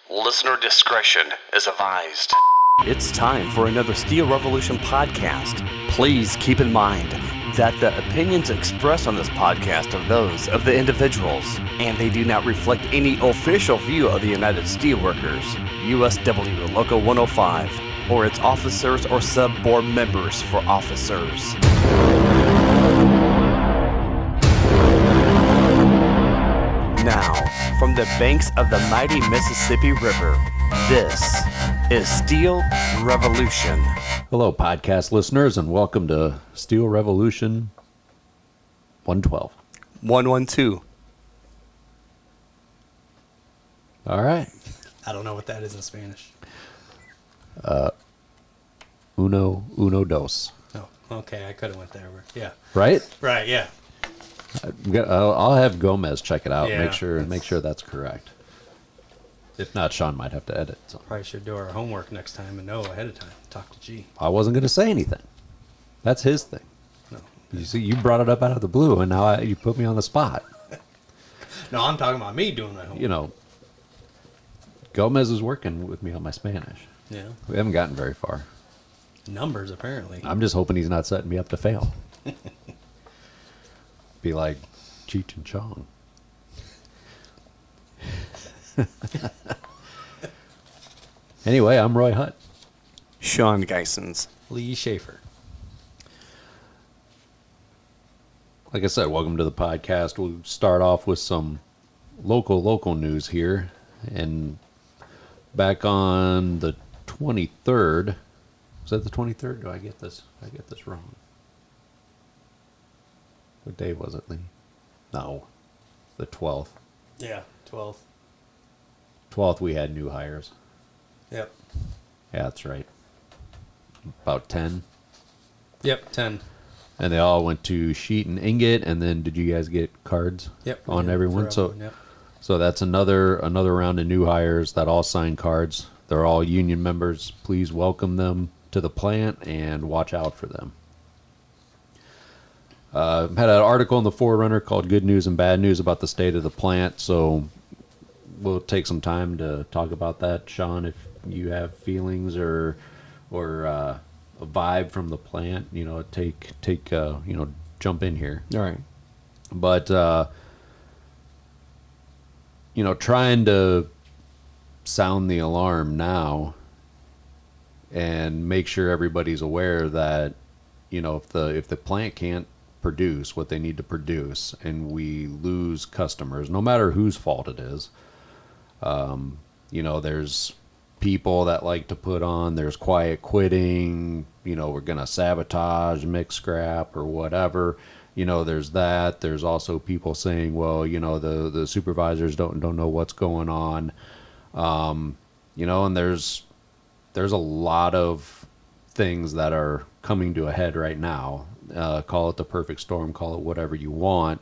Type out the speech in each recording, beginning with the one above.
Listener discretion is advised. It's time for another Steel Revolution podcast. Please keep in mind that the opinions expressed on this podcast are those of the individuals, and they do not reflect any official view of the United Steelworkers, USW Local 105, or its officers or sub-board members for officers. Now, from the banks of the mighty Mississippi River, this is Steel Revolution. Hello, podcast listeners, and welcome to Steel Revolution 112. 112. All right. I don't know what that is in Spanish. Uno, dos. Oh, okay. I could have went there. Yeah. Right? Right. Yeah. I'll have Gomez check it out. Yeah, make sure that's correct. If not, Shawn might have to edit. So. Probably should do our homework next time and know ahead of time. Talk to G. I wasn't going to say anything. That's his thing. No. You see, you brought it up out of the blue, and now you put me on the spot. No, I'm talking about me doing my homework. You know, Gomez is working with me on my Spanish. Yeah. We haven't gotten very far. Numbers, apparently. I'm just hoping he's not setting me up to fail. Be like Cheech and Chong. Anyway, I'm Roy Hutt. Shawn Geisens. Lee Schaefer. Like I said, welcome to the podcast. We'll start off with some local news here. And back on the 23rd, was that the 23rd? Do I get this wrong? What day was it, Lee? No, the 12th. Yeah, 12th. 12th, we had new hires. Yep. Yeah, that's right. About 10. Yep, 10. And they all went to sheet and ingot. And then did you guys get cards? Yep. On everyone? Yep. So that's another round of new hires that all signed cards. They're all union members. Please welcome them to the plant and watch out for them. Had an article in the Forerunner called Good News and Bad News about the state of the plant. So we'll take some time to talk about that. Shawn, if you have feelings or a vibe from the plant, take jump in here. All right. But, trying to sound the alarm now and make sure everybody's aware that, if the plant can't produce what they need to produce and we lose customers, no matter whose fault it is, there's people that like to put on, there's quiet quitting, we're going to sabotage, mix scrap or whatever. There's that. There's also people saying, well, the supervisors don't know what's going on. And there's a lot of things that are coming to a head right now. Call it the perfect storm, call it whatever you want.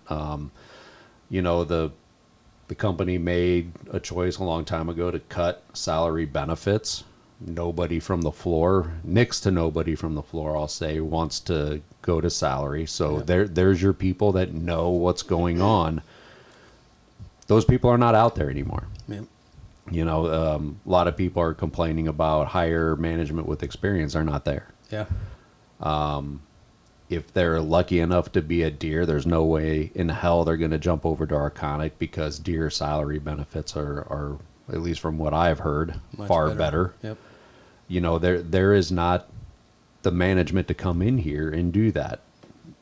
The company made a choice a long time ago to cut salary benefits. Nobody from the floor, next to nobody from the floor, I'll say, wants to go to salary. So there's your people that know what's going on. Those people are not out there anymore. Yep. A lot of people are complaining about higher management with experience. They're not there. Yeah. If they're lucky enough to be a Deere, there's no way in hell they're going to jump over to Arconic because Deere salary benefits are, at least from what I've heard, Much far better. Yep. There is not the management to come in here and do that.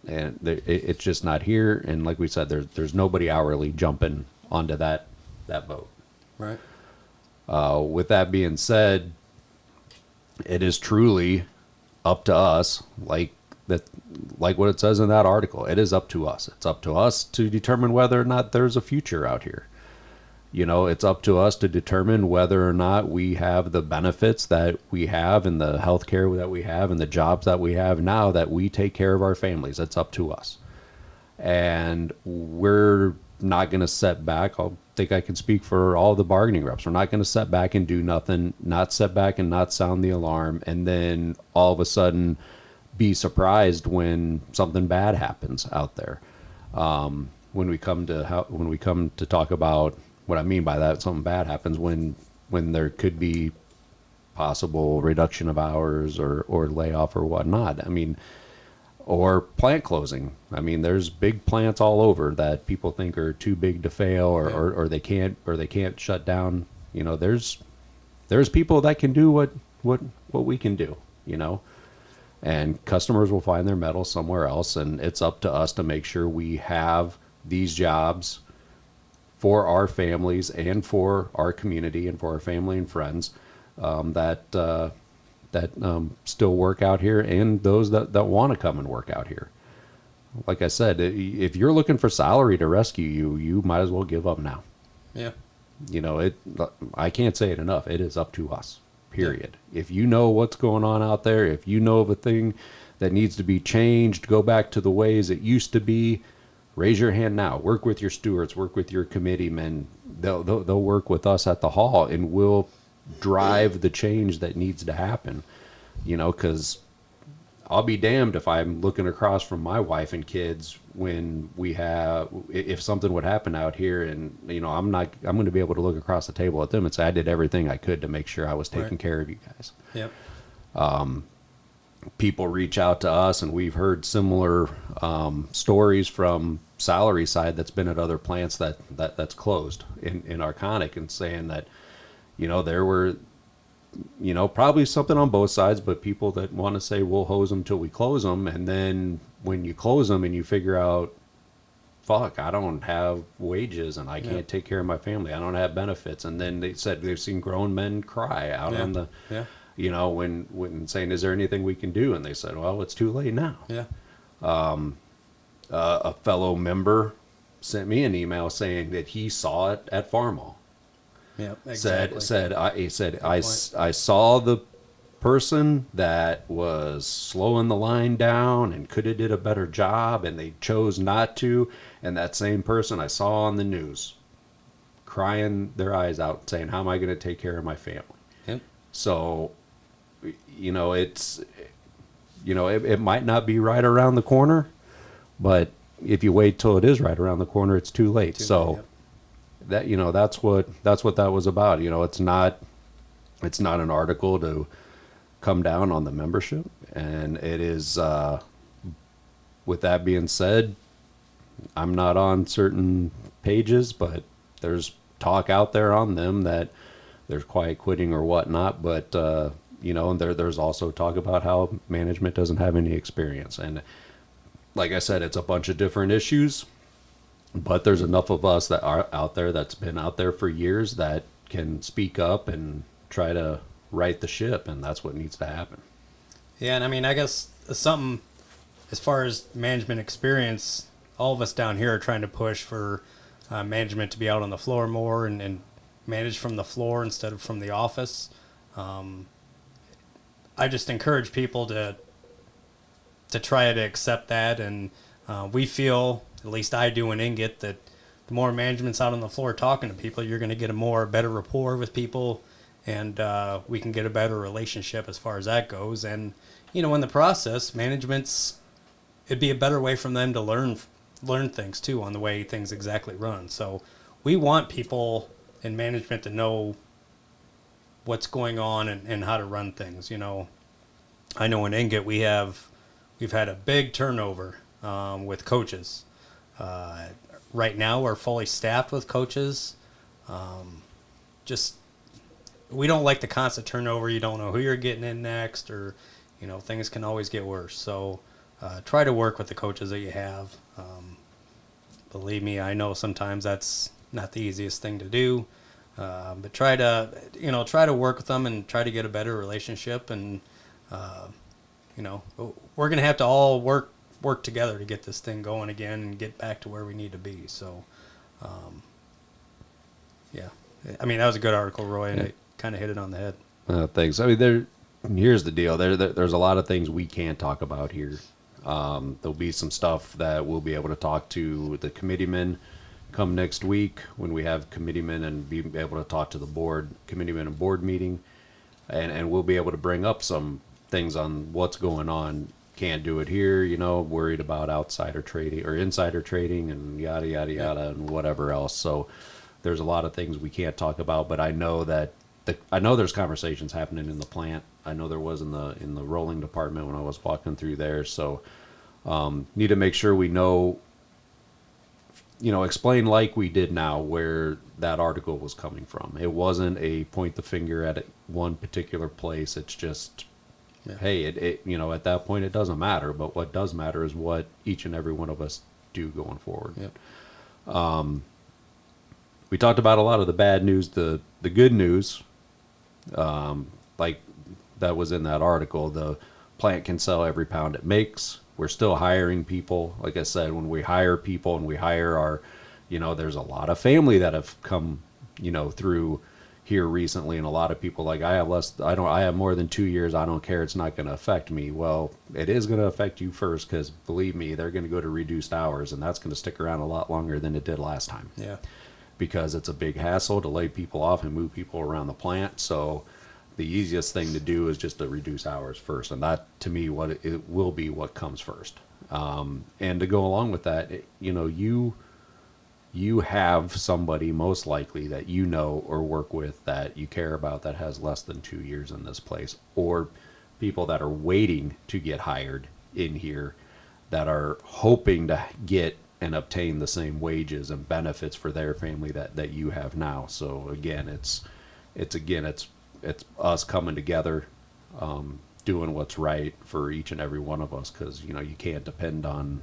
And it's just not here. And like we said, there's nobody hourly jumping onto that boat. Right. With that being said, it is truly up to us, like what it says in that article. It is up to us. It's up to us to determine whether or not there's a future out here. It's up to us to determine whether or not we have the benefits that we have and the health care that we have and the jobs that we have now that we take care of our families. It's up to us. And we're not going to set back. I think I can speak for all the bargaining reps. We're not going to set back and do nothing, not set back and not sound the alarm, and then all of a sudden be surprised when something bad happens out there. When we come to talk about what I mean by that, something bad happens when when there could be possible reduction of hours or layoff or whatnot. I mean, or plant closing. I mean, there's big plants all over that people think are too big to fail, or they can't shut down. You know, there's people that can do what we can do, you know, and customers will find their metal somewhere else, and it's up to us to make sure we have these jobs for our families and for our community and for our family and friends, that still work out here, and those that want to come and work out here. Like I said, if you're looking for salary to rescue you, you might as well give up now. Yeah. You know, I can't say it enough. It is up to us, period. Yeah. If you know what's going on out there, if you know of a thing that needs to be changed, go back to the ways it used to be, raise your hand now. Work with your stewards, work with your committeemen. They'll work with us at the hall, and we'll drive the change that needs to happen. You know, because I'll be damned if I'm looking across from my wife and kids when if something would happen out here, and, you know, I'm going to be able to look across the table at them and say I did everything I could to make sure I was taking care of you guys. Yep. People reach out to us, and we've heard similar stories from salary side that's been at other plants that's closed in Arconic, and saying that, you know, there were, you know, probably something on both sides, but people that want to say we'll hose them till we close them, and then when you close them and you figure out, fuck, I don't have wages and I can't take care of my family, I don't have benefits, and then they said they've seen grown men cry out on the, you know, when saying, is there anything we can do? And they said, well, it's too late now. Yeah. A fellow member sent me an email saying that he saw it at Farm Hall. Yeah, exactly. I saw the person that was slowing the line down and could have did a better job, and they chose not to. And that same person I saw on the news crying their eyes out, saying, how am I going to take care of my family? Yep. So, you know, it might not be right around the corner, but if you wait till it is right around the corner, it's too late. That, you know, that's what that was about. You know, it's not an article to come down on the membership, and it is, with that being said, I'm not on certain pages, but there's talk out there on them that there's quiet quitting or whatnot, but you know, and there's also talk about how management doesn't have any experience, and like I said, it's a bunch of different issues. But there's enough of us that are out there, that's been out there for years, that can speak up and try to right the ship, and that's what needs to happen. Yeah, and I mean, I guess something as far as management experience, all of us down here are trying to push for management to be out on the floor more and manage from the floor instead of from the office. I just encourage people to try to accept that, and we feel, at least I do in Ingot, that the more management's out on the floor talking to people, you're going to get a better rapport with people, and we can get a better relationship as far as that goes. And, you know, in the process, it'd be a better way for them to learn things too on the way things exactly run. So we want people in management to know what's going on and how to run things. You know, I know in Ingot we've had a big turnover with coaches. Right now we're fully staffed with coaches. We don't like the constant turnover. You don't know who you're getting in next, or, you know, things can always get worse. So try to work with the coaches that you have. Believe me, I know sometimes that's not the easiest thing to do, but try to work with them and try to get a better relationship. And you know, we're gonna have to all work together to get this thing going again and get back to where we need to be. So, yeah, I mean, that was a good article, Roy, and it kind of hit it on the head. Thanks. I mean, here's the deal. There's a lot of things we can't talk about here. There'll be some stuff that we'll be able to talk to the committeemen come next week when we have committeemen, and be able to talk to the committeemen and board meeting, and we'll be able to bring up some things on what's going on. Can't do it here, you know, worried about outsider trading or insider trading and yada, yada, yada, and whatever else. So there's a lot of things we can't talk about, but I know that I know there's conversations happening in the plant. I know there was in the rolling department when I was walking through there. So need to make sure we know, explain like we did now where that article was coming from. It wasn't a point the finger at one particular place. It's just, hey, at that point it doesn't matter. But what does matter is what each and every one of us do going forward. Yep. We talked about a lot of the bad news, the good news, like that was in that article. The plant can sell every pound it makes. We're still hiring people. Like I said, when we hire people and we hire our, there's a lot of family that have come, through here recently, and a lot of people like, I have more than 2 years. I don't care. It's not going to affect me. Well, it is going to affect you first, because believe me, they're going to go to reduced hours, and that's going to stick around a lot longer than it did last time. Yeah. Because it's a big hassle to lay people off and move people around the plant. So the easiest thing to do is just to reduce hours first. And that, to me, it will be what comes first. And to go along with that, you have somebody most likely that or work with that you care about that has less than 2 years in this place, or people that are waiting to get hired in here that are hoping to get and obtain the same wages and benefits for their family that you have now. So again, it's us coming together, doing what's right for each and every one of us, because you can't depend on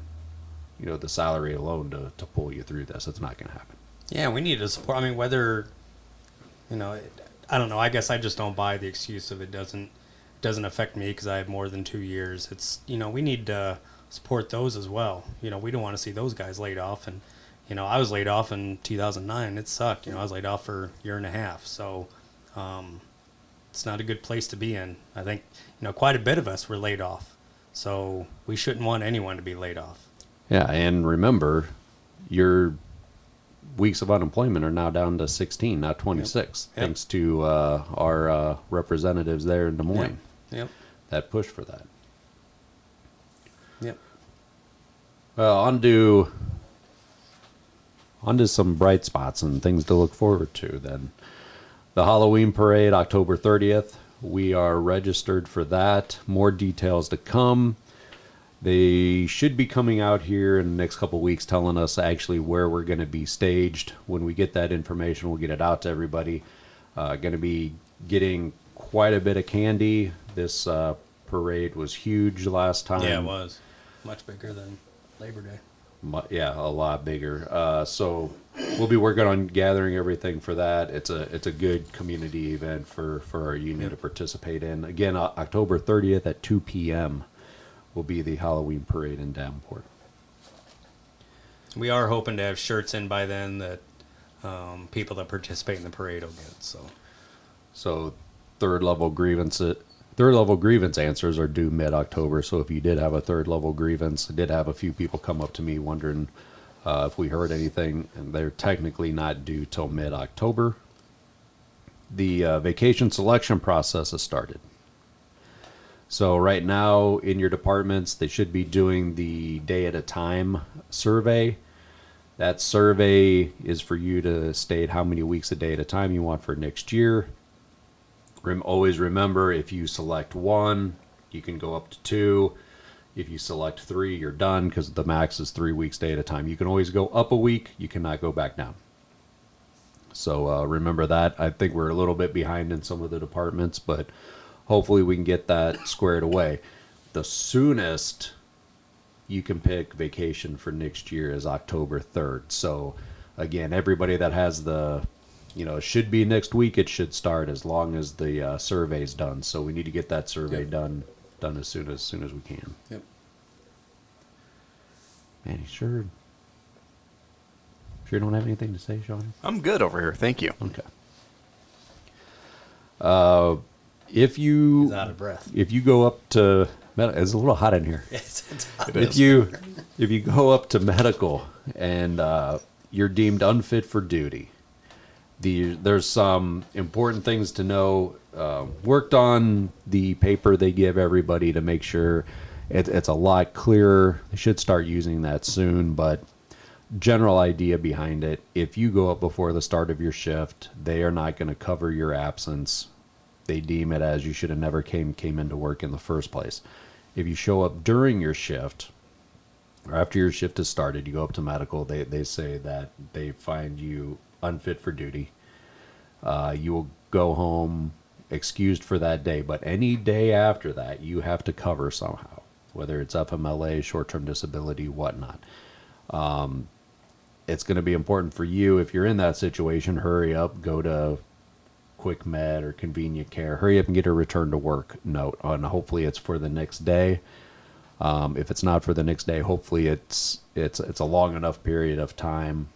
the salary alone to pull you through this. It's not going to happen. Yeah, we need to support. I mean, whether I don't know. I guess I just don't buy the excuse of it doesn't affect me because I have more than 2 years. It's we need to support those as well. We don't want to see those guys laid off. And I was laid off in 2009. It sucked. I was laid off for a year and a half. So it's not a good place to be in. I think quite a bit of us were laid off. So we shouldn't want anyone to be laid off. Yeah, and remember, your weeks of unemployment are now down to 16, not 26, Yep. thanks to our representatives there in Des Moines. Yep. That push for that. Yep. Well, on to some bright spots and things to look forward to then. The Halloween parade, October 30th. We are registered for that. More details to come. They should be coming out here in the next couple of weeks telling us actually where we're going to be staged. When we get that information, we'll get it out to everybody. Going to be getting quite a bit of candy. This parade was huge last time. Yeah, it was. Much bigger than Labor Day. Yeah, a lot bigger. So we'll be working on gathering everything for that. It's a good community event for our union to participate in. Again, October 30th at 2 p.m. will be the Halloween parade in Davenport. We are hoping to have shirts in by then that people that participate in the parade will get. So third level grievance answers are due mid-October. So if you did have a third level grievance, I did have a few people come up to me wondering if we heard anything, and they're technically not due till mid-October. The vacation selection process has started. So right now in your departments, they should be doing the day at a time survey. That survey is for you to state how many weeks a day at a time you want for next year. Always remember, if you select 1, you can go up to 2. If you select 3, you're done, because the max is 3 weeks day at a time. You can always go up a week. You cannot go back down. So remember that. I think we're a little bit behind in some of the departments, but hopefully we can get that squared away. The soonest you can pick vacation for next year is October 3rd. So again, everybody that has it should be next week, it should start as long as the survey's done. So we need to get that survey done as soon as we can. Yep. Man, you sure don't have anything to say, Shawn? I'm good over here. Thank you. Okay. If you He's out of breath. If you go up to it's a little hot in here. If you go up to medical and you're deemed unfit for duty, there's some important things to know. Worked on the paper they give everybody to make sure it's a lot clearer. They should start using that soon, but general idea behind it, if you go up before the start of your shift, they are not going to cover your absence. They deem it as you should have never came into work in the first place. If you show up during your shift or after your shift has started, you go up to medical, they say that they find you unfit for duty. You will go home excused for that day, but any day after that, you have to cover somehow, whether it's FMLA, short-term disability, whatnot. It's going to be important for you, if you're in that situation, hurry up, go to Quick Med or Convenient Care, hurry up and get a return to work note on. Hopefully it's for the next day. If it's not for the next day, hopefully it's a long enough period of time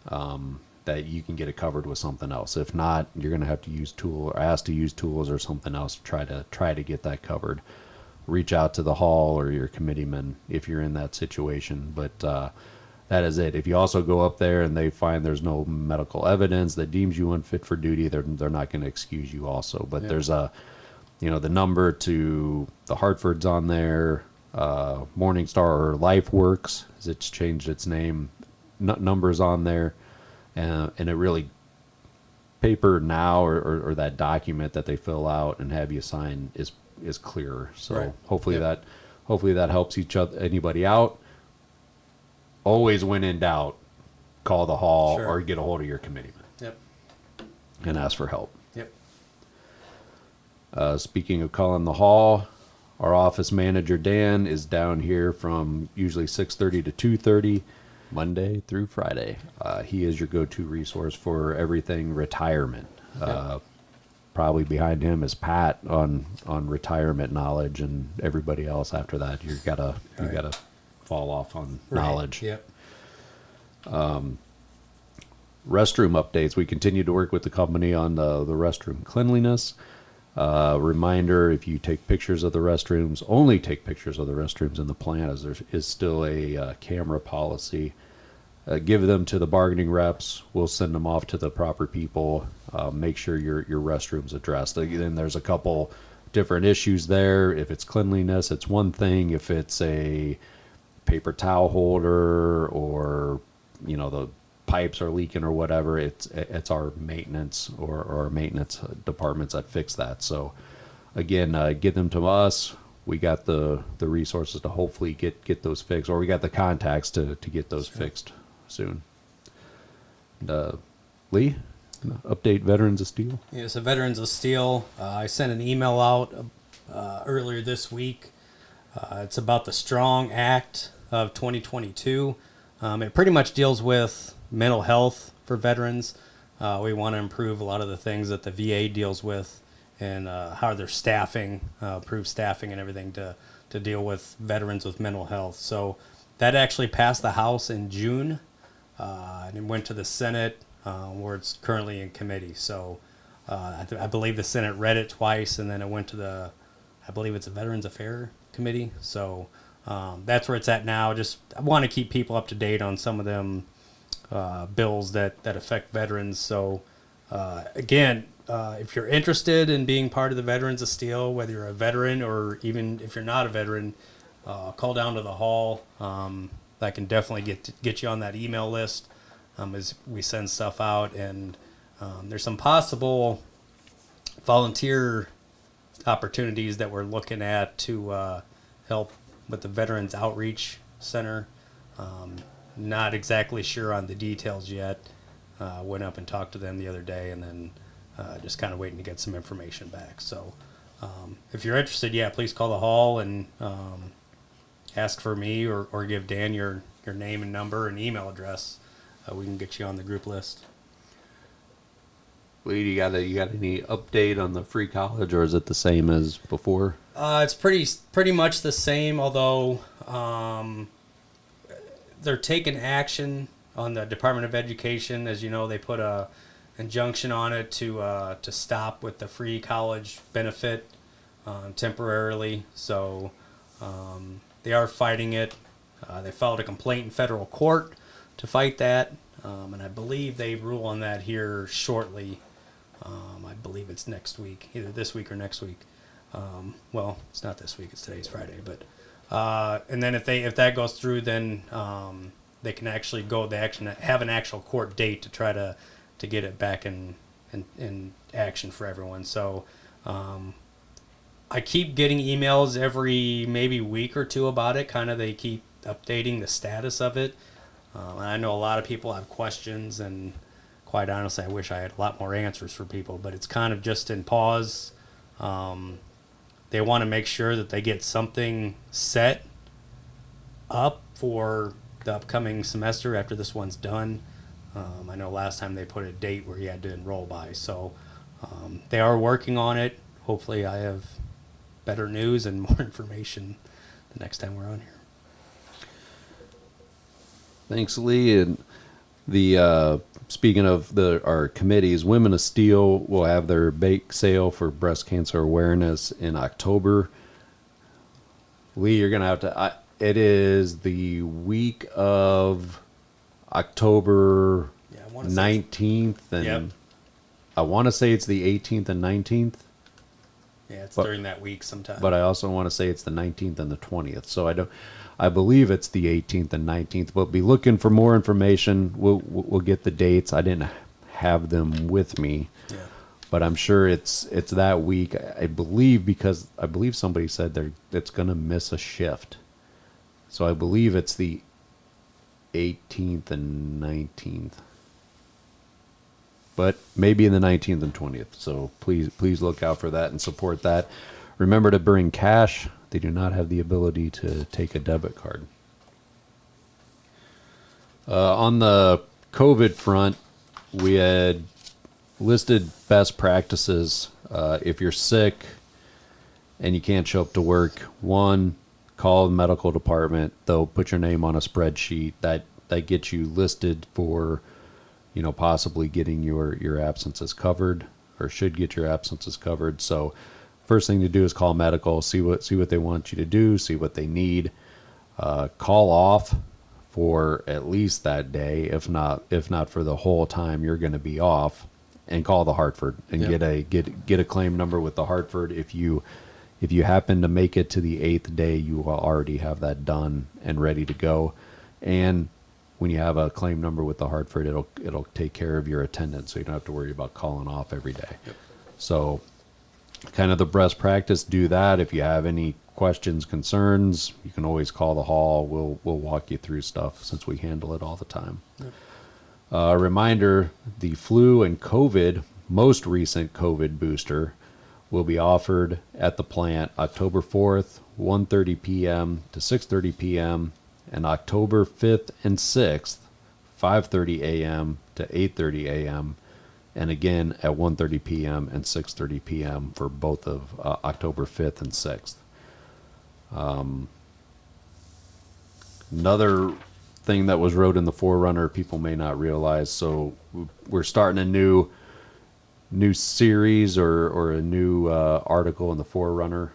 that you can get it covered with something else. If not, you're going to have to use ask to use tools or something else to try to get that covered. Reach out to the hall or your committeeman if you're in that situation. But that is it. If you also go up there and they find there's no medical evidence that deems you unfit for duty, they're not going to excuse you also. But there's the number to the Hartford's on there, Morningstar or LifeWorks, as it's changed its name, numbers on there. And it really, paper now or that document that they fill out and have you sign is clearer. So right. hopefully that helps anybody out. Always, when in doubt, call the hall or get a hold of your committeeman. Yep. And ask for help. Yep. Speaking of calling the hall, our office manager Dan is down here from usually 6:30 to 2:30. Monday through Friday. He is your go-to resource for everything retirement. Probably behind him is Pat on retirement knowledge, and everybody else after that you gotta fall off on knowledge. Yep. Restroom updates. We continue to work with the company on the restroom cleanliness. Reminder, if you take pictures of the restrooms, only take pictures of the restrooms in the plant, as there is still a camera policy. Give them to the bargaining reps. We'll send them off to the proper people. Make sure your restroom's addressed. Then there's a couple different issues there. If it's cleanliness, it's one thing. If it's a paper towel holder or the pipes are leaking or whatever, it's our maintenance or our maintenance departments that fix that. So again, get them to us. We got the resources to hopefully get those fixed, or we got the contacts to get those fixed soon. And, Lee, update Veterans of Steel. Yeah, so Veterans of Steel, I sent an email out earlier this week. It's about the Strong Act of 2022. It pretty much deals with mental health for veterans. We want to improve a lot of the things that the VA deals with, and how they're staffing, improve staffing and everything to deal with veterans with mental health. So that actually passed the House in June, and it went to the Senate, where it's currently in committee. So I believe the Senate read it twice, and then it went to I believe it's a Veterans Affairs Committee. So that's where it's at now. I want to keep people up to date on some of them bills that affect veterans. So again, if you're interested in being part of the Veterans of Steel, whether you're a veteran or even if you're not a veteran, call down to the hall. I can definitely get you on that email list as we send stuff out. And there's some possible volunteer opportunities that we're looking at to help with the Veterans Outreach Center. Not exactly sure on the details yet. Went up and talked to them the other day, and then just kind of waiting to get some information back. So if you're interested, please call the hall and ask for me or give Dan your name and number and email address. We can get you on the group list. Lee, you got any update on the free college, or is it the same as before? It's pretty much the same, although they're taking action on the Department of Education. As you know, they put a injunction on it to stop with the free college benefit temporarily. So they are fighting it. They filed a complaint in federal court to fight that, and I believe they rule on that here shortly. I believe it's next week, either this week or next week. Well, it's not this week; it's today's Friday. But and then if that goes through, then they can actually have an actual court date to try to get it back in action for everyone. So I keep getting emails every maybe week or two about it. Kind of they keep updating the status of it. And I know a lot of people have questions, and quite honestly, I wish I had a lot more answers for people, but it's kind of just in pause. They want to make sure that they get something set up for the upcoming semester after this one's done. I know last time they put a date where you had to enroll by, so they are working on it. Hopefully I have better news and more information the next time we're on here. Thanks, Lee. And the speaking of our committees, Women of Steel will have their bake sale for breast cancer awareness in October. Lee, you're gonna have to. It is the week of October 19th, and Yep. I want to say it's the 18th and 19th. Yeah, it's during that week sometime. But I also want to say it's the 19th and the 20th. So I believe it's the 18th and 19th. But be looking for more information. We'll get the dates. I didn't have them with me, but I'm sure it's that week. I believe because somebody said it's going to miss a shift. So I believe it's the 18th and 19th. But maybe in the 19th and 20th. So please look out for that and support that. Remember to bring cash. They do not have the ability to take a debit card. On the COVID front, we had listed best practices. If you're sick and you can't show up to work, one, call the medical department. They'll put your name on a spreadsheet that gets you listed for, possibly getting your absences covered, or should get your absences covered. So first thing to do is call medical, see what they want you to do, see what they need. Call off for at least that day, if not for the whole time you're going to be off, and call the Hartford and get a claim number with the Hartford. If you happen to make it to the 8th day, you will already have that done and ready to go. And when you have a claim number with the Hartford, it'll take care of your attendance, so you don't have to worry about calling off every day. Yep. So kind of the best practice, do that. If you have any questions, concerns, you can always call the hall. We'll walk you through stuff since we handle it all the time. Yep. Reminder, the flu and COVID, most recent COVID booster, will be offered at the plant October 4th, 1:30 p.m. to 6:30 p.m., and October 5th and 6th, 5:30 a.m. to 8:30 a.m., and again at 1:30 p.m. and 6:30 p.m. for both of October 5th and 6th. Another thing that was wrote in the Forerunner people may not realize, so we're starting a new series or a new article in the Forerunner.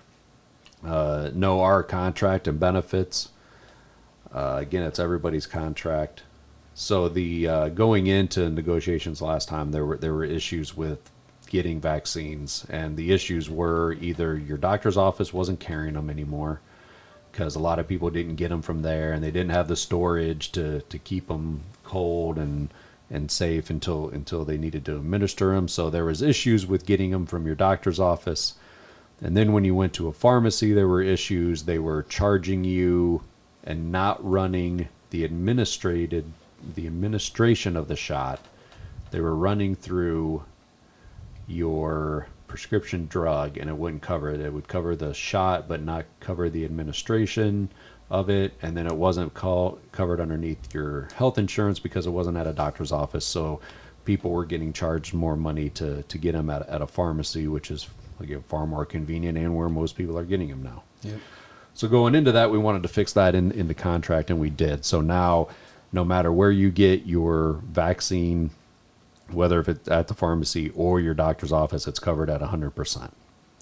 Know our contract and benefits. Again, it's everybody's contract. So the going into negotiations last time, there were issues with getting vaccines, and the issues were either your doctor's office wasn't carrying them anymore because a lot of people didn't get them from there, and they didn't have the storage to keep them cold and safe until they needed to administer them. So there was issues with getting them from your doctor's office. And then when you went to a pharmacy, there were issues. They were charging you and not running the administration of the shot. They were running through your prescription drug, and it wouldn't cover it. It would cover the shot but not cover the administration of it, and then it wasn't covered underneath your health insurance because it wasn't at a doctor's office. So people were getting charged more money to get them at a pharmacy, which is far more convenient and where most people are getting them now. Yep. So going into that, we wanted to fix that in the contract, and we did. So now, no matter where you get your vaccine, whether if it's at the pharmacy or your doctor's office, it's covered at 100%.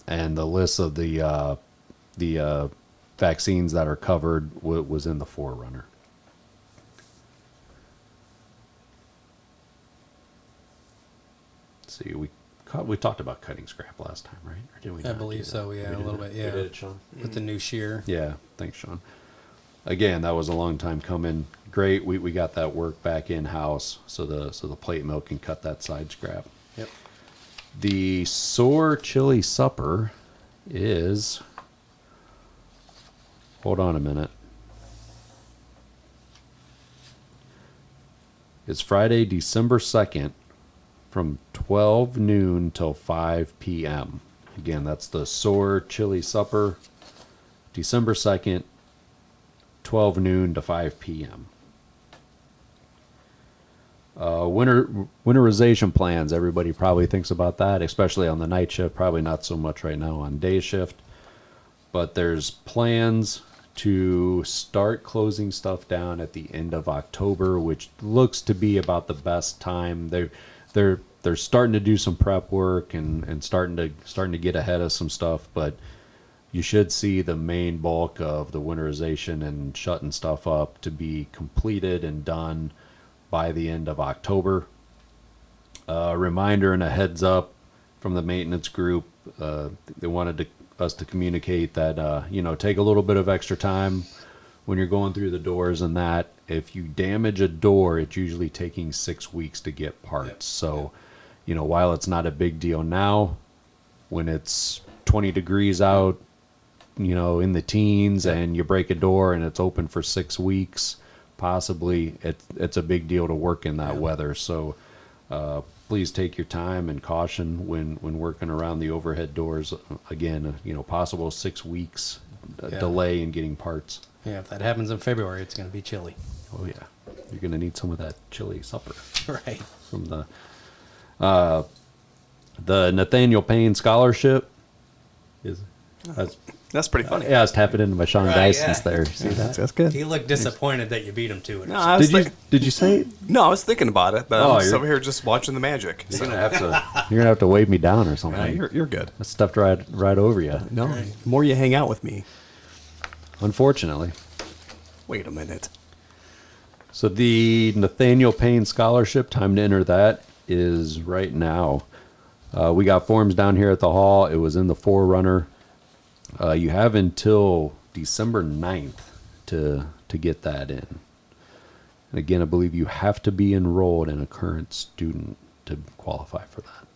And the list of the vaccines that are covered was in the Forerunner. Let's see, we talked about cutting scrap last time, right? Or did we? I believe so. Yeah, a little bit. Yeah, we did it, Shawn. With the new shear. Yeah, thanks, Shawn. again, that was a long time coming. Great, we got that work back in house, so the plate mill can cut that side scrap. Yep. The Soar Chili Supper is. Hold on a minute. It's Friday, December 2nd, from 12 noon till 5 p.m. Again, that's the Soar Chili Supper, December 2nd, 12 noon to 5 p.m. Winterization plans. Everybody probably thinks about that, especially on the night shift. Probably not so much right now on day shift. But there's plans to start closing stuff down at the end of October, which looks to be about the best time. They're starting to do some prep work and starting to get ahead of some stuff, but you should see the main bulk of the winterization and shutting stuff up to be completed and done by the end of October. A reminder and a heads up from the maintenance group. They wanted us to communicate that, take a little bit of extra time when you're going through the doors, and that if you damage a door, it's usually taking 6 weeks to get parts. Yep. So, while it's not a big deal now, when it's 20 degrees out, in the teens, Yep. and you break a door and it's open for 6 weeks, possibly it's a big deal to work in that weather. So please take your time and caution when working around the overhead doors. Again, possible 6 weeks delay in getting parts. Yeah, if that happens in February, it's going to be chilly. Oh yeah, you're gonna need some of that chili supper Right. from the Nathaniel Payne Scholarship. That's pretty funny. Yeah, I was tapping into my Sean Right, Dyson's yeah. there. See that? That's good. He looked disappointed that you beat him to it. No, I was Did you say it? No, I was thinking about it, but Oh, I'm just you're- over here just watching the magic. You're gonna have to wave me down or something. You're good. I stepped right over you. No, the more you hang out with me. Unfortunately. Wait a minute. So the Nathaniel Payne Scholarship, time to enter that is right now. We got forms down here at the hall. It was in the Forerunner. You have until December 9th to get that in. And again, I believe you have to be enrolled in a current student to qualify for that.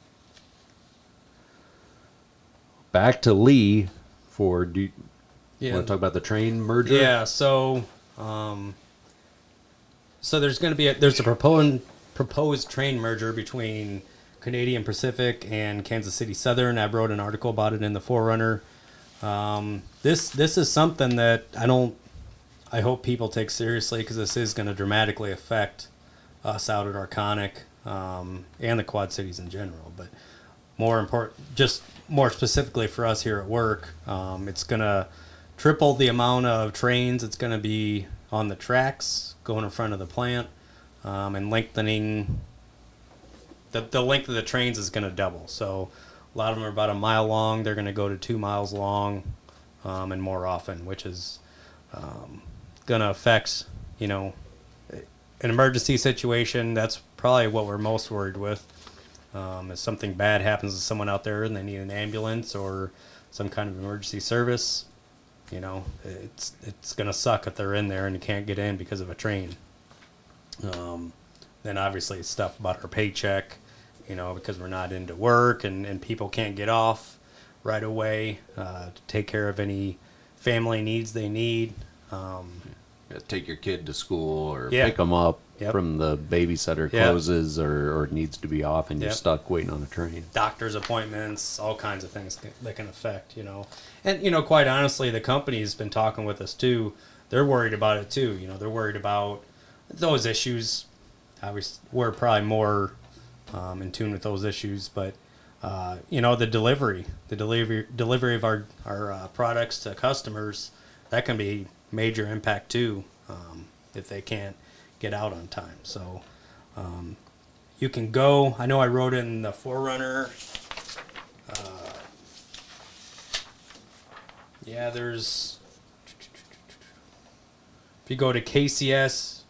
Back to Lee for you want to talk about the train merger? Yeah, so there's going to be there's a proposed train merger between Canadian Pacific and Kansas City Southern. I wrote an article about it in the Forerunner. This is something that I hope people take seriously, because this is going to dramatically affect us out at Arconic and the Quad Cities in general. But more specifically for us here at work, it's going to triple the amount of trains it's going to be on the tracks going in front of the plant, and lengthening the length of the trains is going to double. So a lot of them are about a mile long. They're going to go to 2 miles long, and more often, which is going to affect, an emergency situation. That's probably what we're most worried with. If something bad happens to someone out there and they need an ambulance or some kind of emergency service, it's going to suck if they're in there and you can't get in because of a train. Then obviously it's stuff about our paycheck, because we're not into work and people can't get off right away to take care of any family needs they need. Take your kid to school or Yeah. pick them up Yep. from the babysitter Yep. closes or needs to be off and you're Yep. stuck waiting on a train. Doctor's appointments, all kinds of things that can affect, And, quite honestly, the company's been talking with us, too. They're worried about it, too. They're worried about those issues. Obviously, we're probably more in tune with those issues. But, the delivery of our products to customers, that can be major impact, too, if they can't get out on time. So you can go. I know I wrote in the Forerunner. There's. If you go to KCS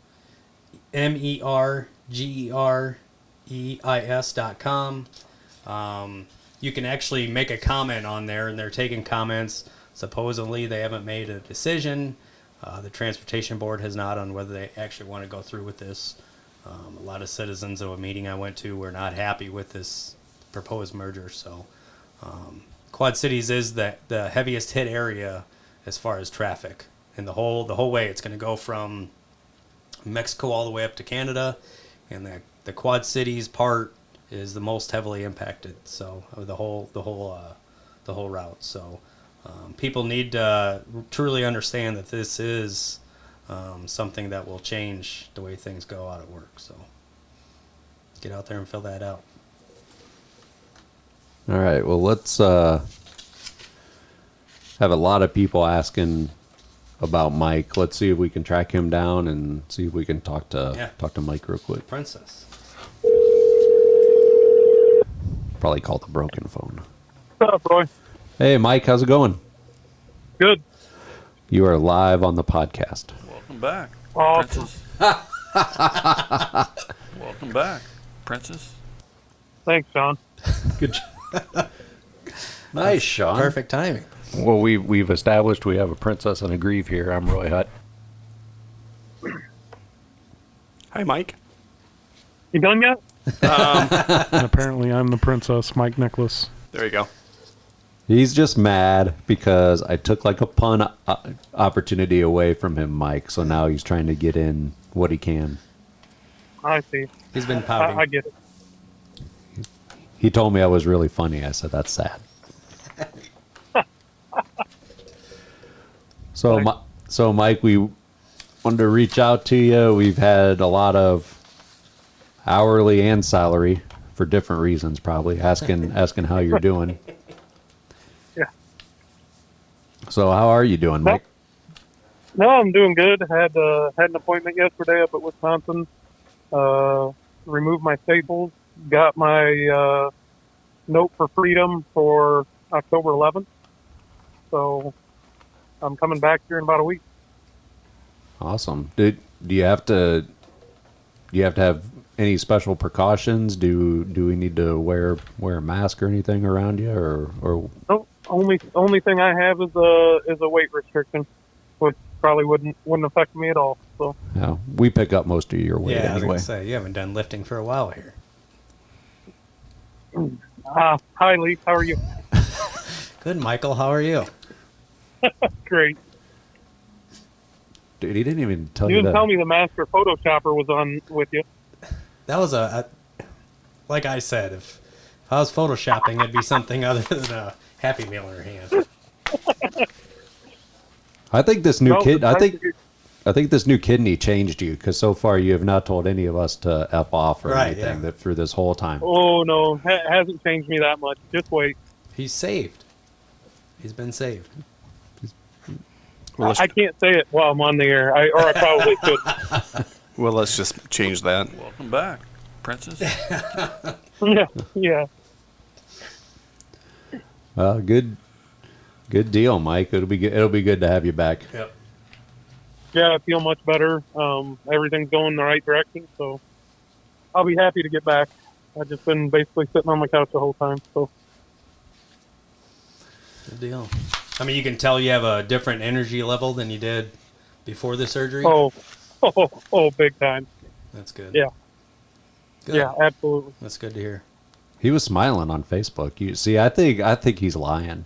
MERGEREIS.com, you can actually make a comment on there, and they're taking comments. Supposedly they haven't made a decision. The transportation board has not on whether they actually want to go through with this. A lot of citizens of a meeting I went to were not happy with this proposed merger. So Quad Cities is the heaviest hit area as far as traffic. And the whole way, it's going to go from Mexico all the way up to Canada, and the Quad Cities part is the most heavily impacted. So the whole route. So people need to truly understand that this is something that will change the way things go out at work. So get out there and fill that out. All right. Well, let's have a lot of people asking about Mike. Let's see if we can track him down and see if we can talk to Mike real quick. Princess. Probably call the broken phone. What's up, Roy? Hey, Mike, how's it going? Good. You are live on the podcast. Welcome back, Awesome. Princess. Welcome back, Princess. Thanks, Shawn. Good. Nice, Shawn. Perfect timing. Well, we've established we have a princess and a grieve here. I'm Roy Hutt. Hi, Mike. You done yet? And apparently I'm the princess, Mike Nicholas. There you go. He's just mad because I took like a pun opportunity away from him, Mike. So now he's trying to get in what he can. I see. He's been pouting. I get it. He told me I was really funny. I said, that's sad. So Mike, we wanted to reach out to you. We've had a lot of hourly and salary for different reasons, probably asking how you're doing. Yeah. So how are you doing, Mike? No, I'm doing good. Had an appointment yesterday up at Wisconsin. Removed my staples. Got my note for freedom for October 11th. So I'm coming back here in about a week. Awesome. Do you have to have any special precautions? Do we need to wear a mask or anything around you, or No, only thing I have is a weight restriction, which probably wouldn't affect me at all. So yeah, we pick up most of your weight Yeah, I was anyway. going to say, you haven't done lifting for a while here. hi, Lee. How are you? Good, Michael. How are you? Great. Dude, he didn't even tell You you didn't that. tell me the master Photoshopper was on with you. That was like I said, if I was photoshopping, it'd be something other than a Happy Meal in her hand. I think this new No, kid. the I think this new kidney changed you because so far you have not told any of us to f off or Right, anything yeah. that through this whole time. Oh no, hasn't changed me that much. Just wait. He's saved. He's been saved. Well, I can't say it while I'm on the air. I probably should. well, let's just change that. Welcome back, Princess. Yeah. Well, good deal, Mike. It'll be good to have you back. Yep. Yeah, I feel much better. Everything's going in the right direction, so I'll be happy to get back. I've just been basically sitting on my couch the whole time. So Good deal. I mean, you can tell you have a different energy level than you did before the surgery. oh, big time. That's good. Yeah. Good. Yeah, absolutely. That's good to hear. He was smiling on Facebook. You see, I think he's lying.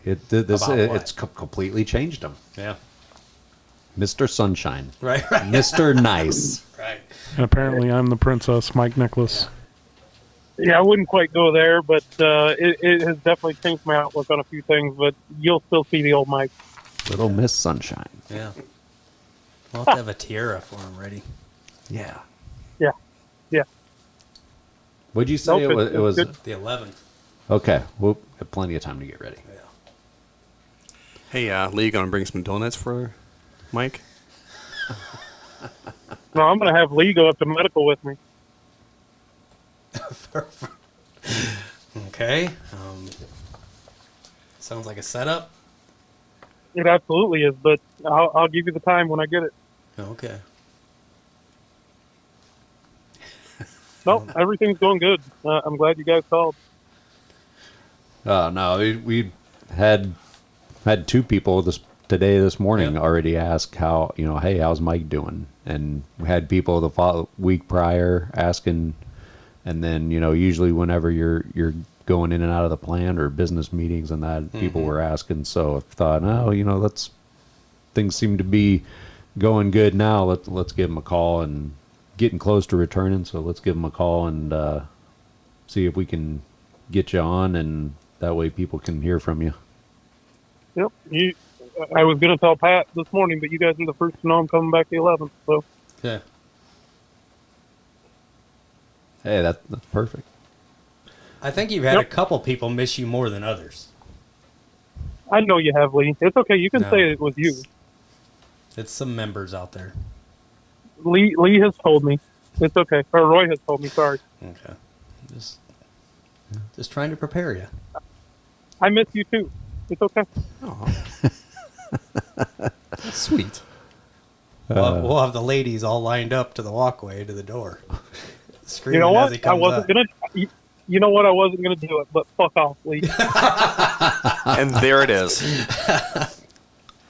It's completely changed him, Yeah. Mr. Sunshine, Right. Mr. Nice. Right. And apparently I'm the princess, Mike Nicholas. Yeah, I wouldn't quite go there, but it has definitely changed my outlook on a few things. But you'll still see the old Mike. Little Miss Sunshine. Yeah. We'll have to have a tiara for him ready. Yeah. Yeah. Would you say Nope, it was? good. The 11th. Okay, we'll have plenty of time to get ready. Yeah. Hey, Lee, gonna bring some donuts for Mike? No, I'm going to have Lee go up to medical with me. Okay. Sounds like a setup. It absolutely is, but I'll give you the time when I get it. Okay. No, everything's going good. I'm glad you guys called. No, we had two people this today, this morning, Yep. already asked how, hey, how's Mike doing? And we had people the week prior asking, and then, usually whenever you're going in and out of the plant or business meetings and that, people were asking. So I thought, things seem to be going good now. Let's give him a call, and getting close to returning. So let's give him a call and see if we can get you on, and that way people can hear from you. Yep. I was going to tell Pat this morning, but you guys are the first to know I'm coming back the 11th. So Yeah. Hey, that's perfect. I think you've had Yep. a couple people miss you more than others. I know you have, Lee. It's okay. You can No. say it was you. It's some members out there. Lee has told me. It's okay. Or Roy has told me. Sorry. Okay. Just trying to prepare you. I miss you too. It's okay. That's sweet. We'll have the ladies all lined up to the walkway to the door. You know Screaming as what? he I comes wasn't up. gonna. You know what? I wasn't gonna do it, but fuck off, Lee. And there it is.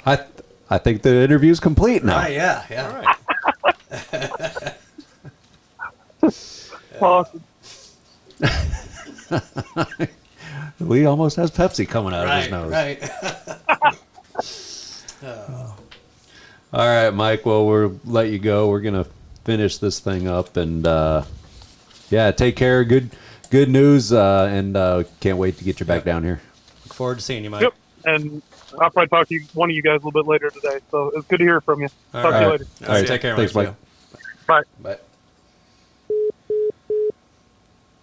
I think the interview's complete now. Right, yeah. Awesome. Lee almost has Pepsi coming out of his nose. Right. All right, Mike. Well, we'll let you go. We're gonna finish this thing up, and take care. Good news, and can't wait to get you back down here. Look forward to seeing you, Mike. Yep. And I'll probably talk to one of you guys a little bit later today. So it's good to hear from you. Talk to you later. All right, Take care, thanks, Mike. Mike. Bye. Bye.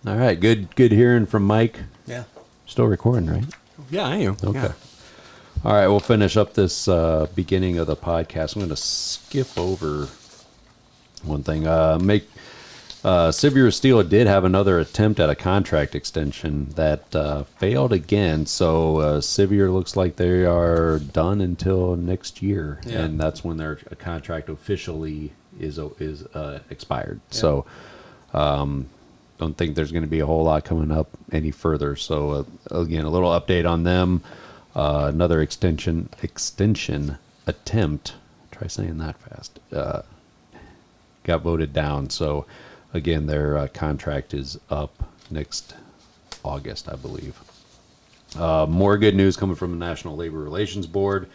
All right, good hearing from Mike. Yeah. Still recording, right? Yeah, I am. Okay. Yeah. All right, we'll finish up this beginning of the podcast. I'm going to skip over one thing. Sivir Steel did have another attempt at a contract extension that failed again. So Sivir looks like they are done until next year, Yeah. and that's when their contract officially is expired. Yeah. So don't think there's going to be a whole lot coming up any further. So again, a little update on them. Another extension attempt. Try saying that fast. Got voted down. So again, their contract is up next August, I believe. More good news coming from the National Labor Relations Board.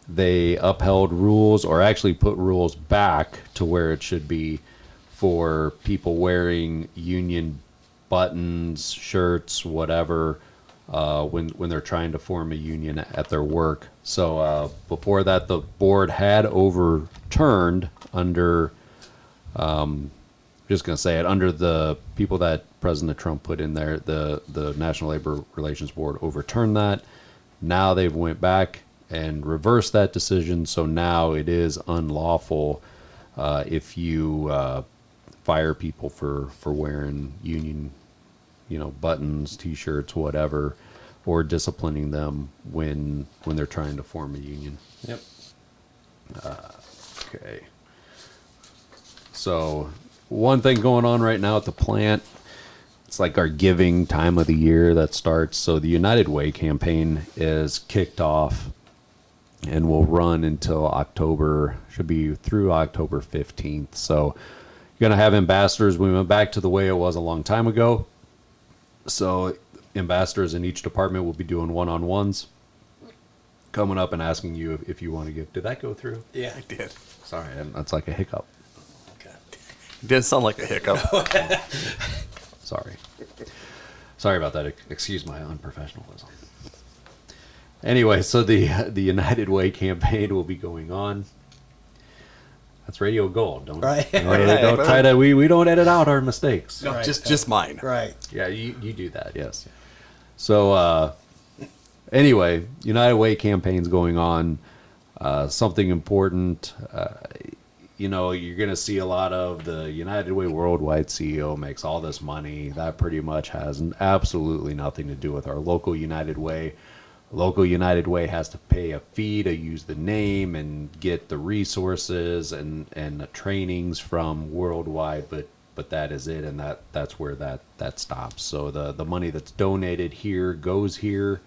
They upheld rules, or actually put rules back to where it should be, for people wearing union buttons, shirts, whatever, when they're trying to form a union at their work. So before that, the board had overturned under, just going to say it, under the people that President Trump put in there, the National Labor Relations Board overturned that. Now they've went back and reversed that decision. So now it is unlawful if you fire people for wearing union, buttons, T-shirts, whatever, or disciplining them when they're trying to form a union. Yep. Okay. So one thing going on right now at the plant, it's like our giving time of the year that starts. So the United Way campaign is kicked off and will run until October, should be through October 15th. So you're going to have ambassadors. We went back to the way it was a long time ago. So ambassadors in each department will be doing one-on-ones, coming up and asking you if you want to give. Did that go through? Yeah. I did. Sorry, that's like a hiccup. Okay. It didn't sound like a hiccup. Sorry about that. Excuse my unprofessionalism. Anyway, so the United Way campaign will be going on. That's radio gold, don't Right. don't try to. We don't edit out our mistakes. No, Right. just mine. Right. Yeah, you do that. Yes. So anyway, United Way campaign's going on. Something important. You're going to see a lot of the United Way worldwide CEO makes all this money. That pretty much has absolutely nothing to do with our local United Way. Local United Way has to pay a fee to use the name and get the resources and the trainings from worldwide, but that is it, and that's where that stops. So the money that's donated here goes here,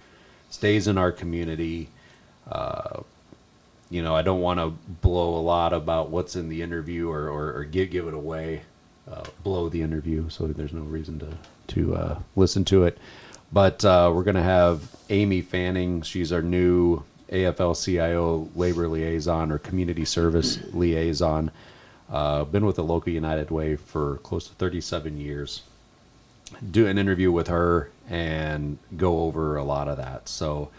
stays in our community. I don't want to blow a lot about what's in the interview or give it away, blow the interview. So there's no reason to listen to it. But we're going to have Amy Fanning. She's our new AFL-CIO labor liaison or community service liaison. Been with the local United Way for close to 37 years. Do an interview with her and go over a lot of that. So,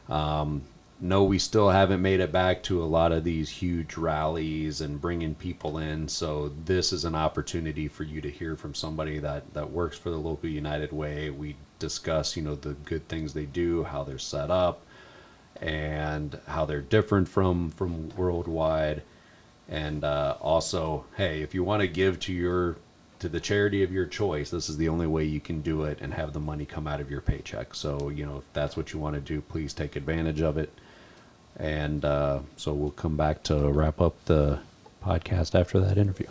no, we still haven't made it back to a lot of these huge rallies and bringing people in. So this is an opportunity for you to hear from somebody that works for the local United Way. We discuss, the good things they do, how they're set up, and how they're different from worldwide. And also, hey, if you want to give to the charity of your choice, this is the only way you can do it and have the money come out of your paycheck. So, if that's what you want to do, please take advantage of it. And so we'll come back to wrap up the podcast after that interview.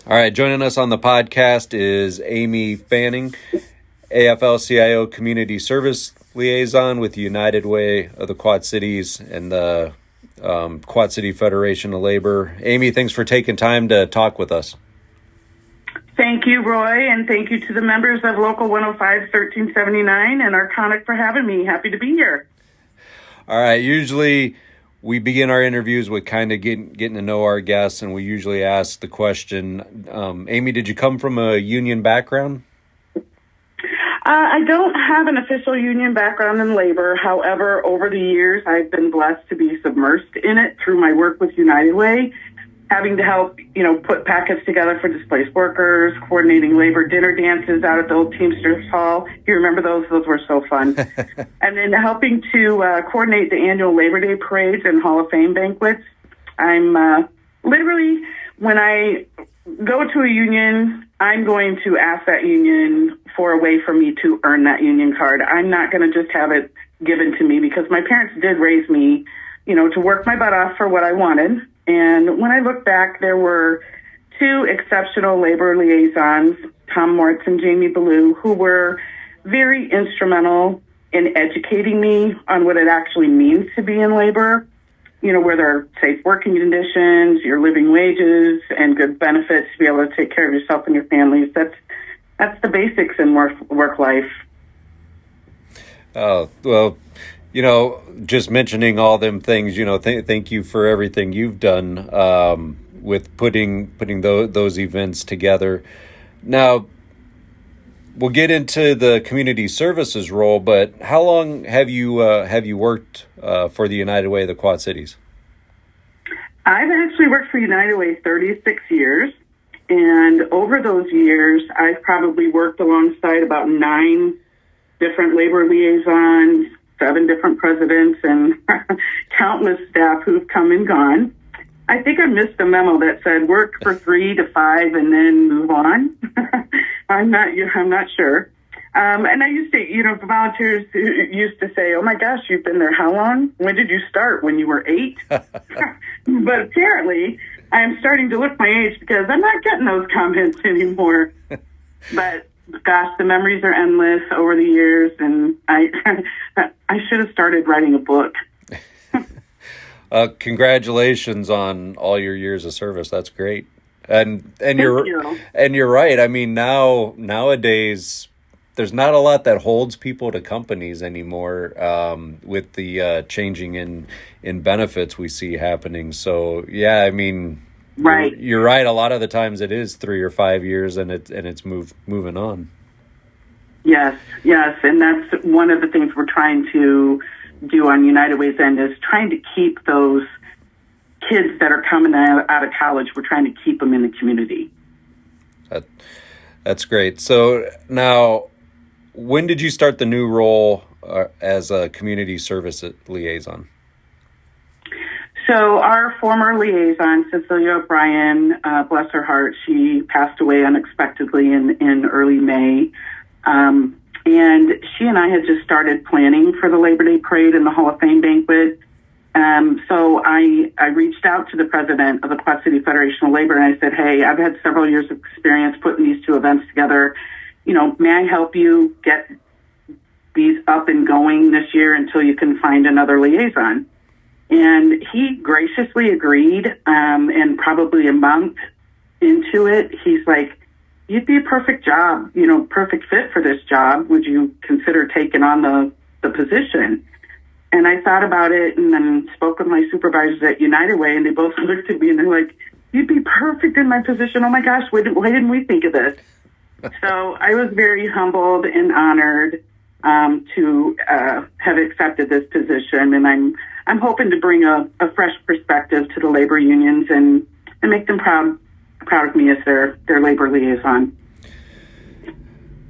All right, joining us on the podcast is Amy Fanning, AFL-CIO Community Service Liaison with the United Way of the Quad Cities and the Quad City Federation of Labor. Amy, thanks for taking time to talk with us. Thank you, Roy, and thank you to the members of Local 105-1379 and Arconic for having me. Happy to be here. All right, usually we begin our interviews with kind of getting to know our guests, and we usually ask the question, Amy, did you come from a union background? I don't have an official union background in labor. However, over the years, I've been blessed to be submersed in it through my work with United Way, having to help, put packets together for displaced workers, coordinating labor dinner dances out at the old Teamsters Hall. You remember those? Those were so fun. And then helping to coordinate the annual Labor Day parades and Hall of Fame banquets. I'm literally, when I go to a union, I'm going to ask that union for a way for me to earn that union card. I'm not going to just have it given to me because my parents did raise me, to work my butt off for what I wanted. And when I look back, there were two exceptional labor liaisons, Tom Moritz and Jamie Ballou, who were very instrumental in educating me on what it actually means to be in labor, where there are safe working conditions, your living wages, and good benefits to be able to take care of yourself and your families. That's the basics in work life. Oh, well, just mentioning all them things, thank you for everything you've done with putting those events together. Now, we'll get into the community services role, but how long have you worked for the United Way of the Quad Cities? I've actually worked for United Way 36 years, and over those years, I've probably worked alongside about 9 different labor liaisons, 7 different presidents, and countless staff who've come and gone. I think I missed the memo that said work for 3 to 5 and then move on. I'm not sure. And I used to, volunteers used to say, "Oh my gosh, you've been there how long? When did you start? When you were 8?" But apparently, I am starting to look my age because I'm not getting those comments anymore. But gosh, the memories are endless over the years, and I should have started writing a book. Congratulations on all your years of service. That's great. And you're right. I mean, nowadays there's not a lot that holds people to companies anymore with the changing in benefits we see happening. So yeah, I mean, right. You're right. A lot of the times it is 3 or 5 years, and it's moving on. Yes, and that's one of the things we're trying to do on United Way's end is trying to keep those kids that are coming out of college. We're trying to keep them in the community. That's great. So now, when did you start the new role as a community service liaison? So our former liaison, Cecilia O'Brien, bless her heart, she passed away unexpectedly in early May. And she and I had just started planning for the Labor Day Parade and the Hall of Fame banquet. So I reached out to the president of the Quad City Federation of Labor, and I said, "Hey, I've had several years of experience putting these two events together. May I help you get these up and going this year until you can find another liaison?" And he graciously agreed, and probably a month into it, he's like, you'd be a perfect perfect fit for this job. Would you consider taking on the position? And I thought about it and then spoke with my supervisors at United Way, and they both looked at me and they're like, you'd be perfect in my position. Oh my gosh, why didn't we think of this? So I was very humbled and honored to have accepted this position, and I'm hoping to bring a fresh perspective to the labor unions and make them proud of me as their labor liaison.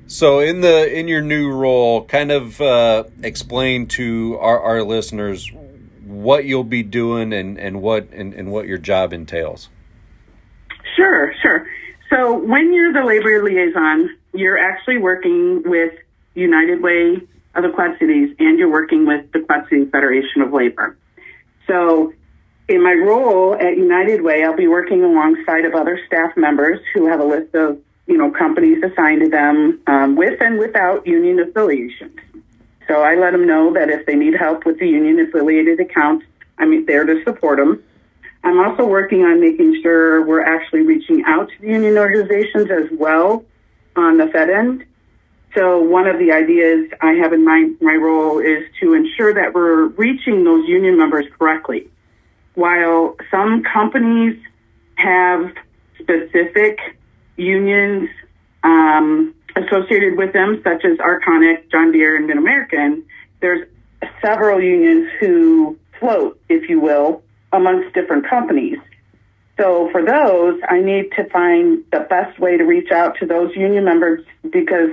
So in your new role, kind of explain to our listeners what you'll be doing and what your job entails. Sure. So when you're the labor liaison, you're actually working with United Way of the Quad Cities, and you're working with the Quad Cities Federation of Labor. So in my role at United Way, I'll be working alongside of other staff members who have a list of companies assigned to them with and without union affiliations. So I let them know that if they need help with the union-affiliated accounts, I'm there to support them. I'm also working on making sure we're actually reaching out to the union organizations as well on the Fed end. So one of the ideas I have in my role is to ensure that we're reaching those union members correctly. While some companies have specific unions associated with them, such as Arconic, John Deere, and Mid-American, there's several unions who float, if you will, amongst different companies. So for those, I need to find the best way to reach out to those union members, because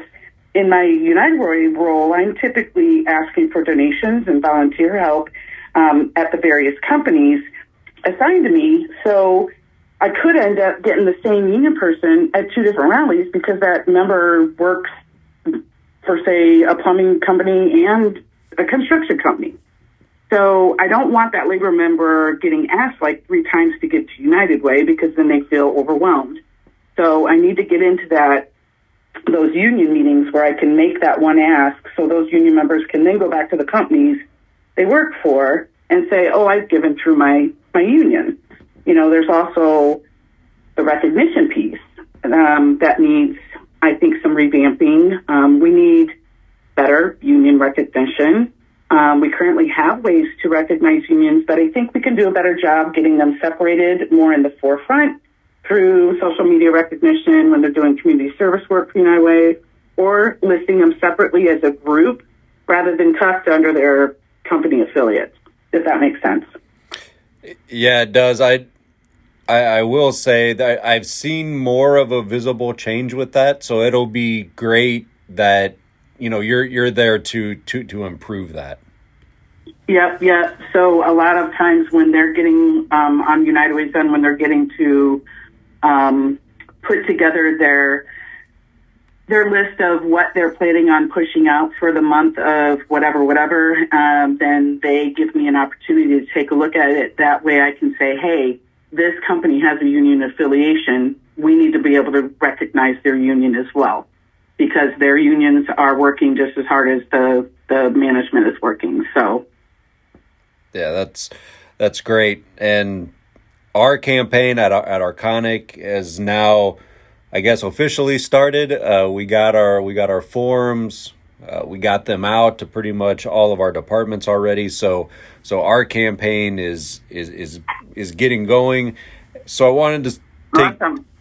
in my United Way role, I'm typically asking for donations and volunteer help at the various companies assigned to me. So I could end up getting the same union person at two different rallies because that member works for, say, a plumbing company and a construction company. So I don't want that labor member getting asked like 3 times to get to United Way, because then they feel overwhelmed. So I need to get into those union meetings where I can make that one ask, so those union members can then go back to the companies they work for and say, oh, I've given through my union. There's also the recognition piece that needs, I think, some revamping. We need better union recognition. We currently have ways to recognize unions, but I think we can do a better job getting them separated more in the forefront through social media recognition when they're doing community service work for United Way, or listing them separately as a group rather than tucked under their company affiliates, if that makes sense. Yeah, it does. I will say that I've seen more of a visible change with that, so it'll be great that you're there to improve that. Yep. So a lot of times when they're getting on United Way's end, when they're getting to put together their list of what they're planning on pushing out for the month of whatever, then they give me an opportunity to take a look at it. That way I can say, hey, this company has a union affiliation. We need to be able to recognize their union as well, because their unions are working just as hard as the management is working. So, yeah, that's great. And our campaign at Arconic is now, I guess, officially started. We got our forms. We got them out to pretty much all of our departments already. So our campaign is getting going. So I wanted to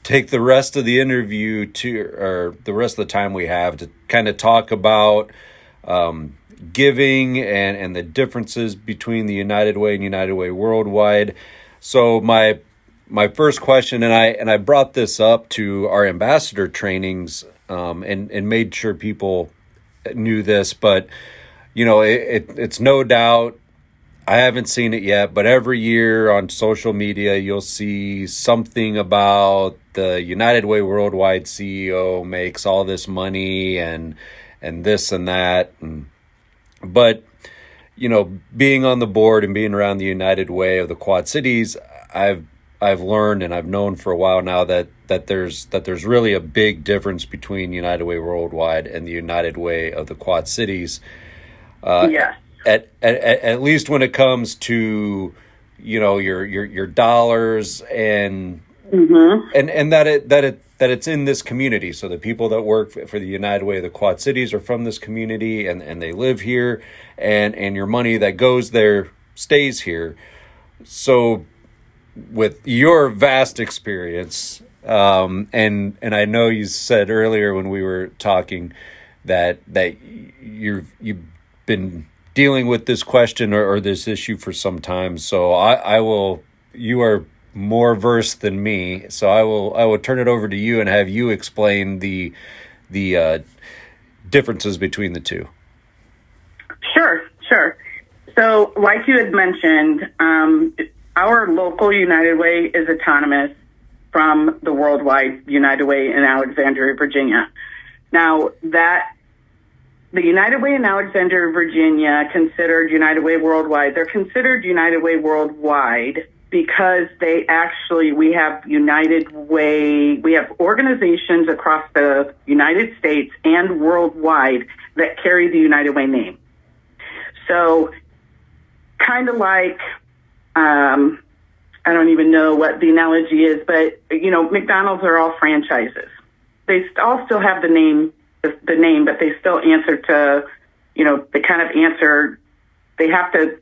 take the rest of the interview or the rest of the time we have to kind of talk about giving and the differences between the United Way and United Way Worldwide. So my first question, and I brought this up to our ambassador trainings and made sure people knew this, but it's no doubt, I haven't seen it yet, but every year on social media you'll see something about the United Way Worldwide CEO makes all this money and this and that, but being on the board and being around the United Way of the Quad Cities, I've learned and I've known for a while now that there's really a big difference between United Way Worldwide and the United Way of the Quad Cities. Yes. at least when it comes to, your dollars and that it's in this community. So the people that work for the United Way of the Quad Cities are from this community and they live here, and your money that goes there stays here. So with your vast experience, and I know you said earlier when we were talking that you've been dealing with this question or this issue for some time. So I will. You are more versed than me, so I will turn it over to you and have you explain the differences between the two. Sure. So, like you had mentioned, our local United Way is autonomous from the worldwide United Way in Alexandria, Virginia. Now, the United Way in Alexandria, Virginia, considered United Way worldwide. They're considered United Way worldwide because we have United Way, we have organizations across the United States and worldwide that carry the United Way name. So, kind of like, I don't even know what the analogy is, but, McDonald's are all franchises. They all still have the name, but they still answer to, they have to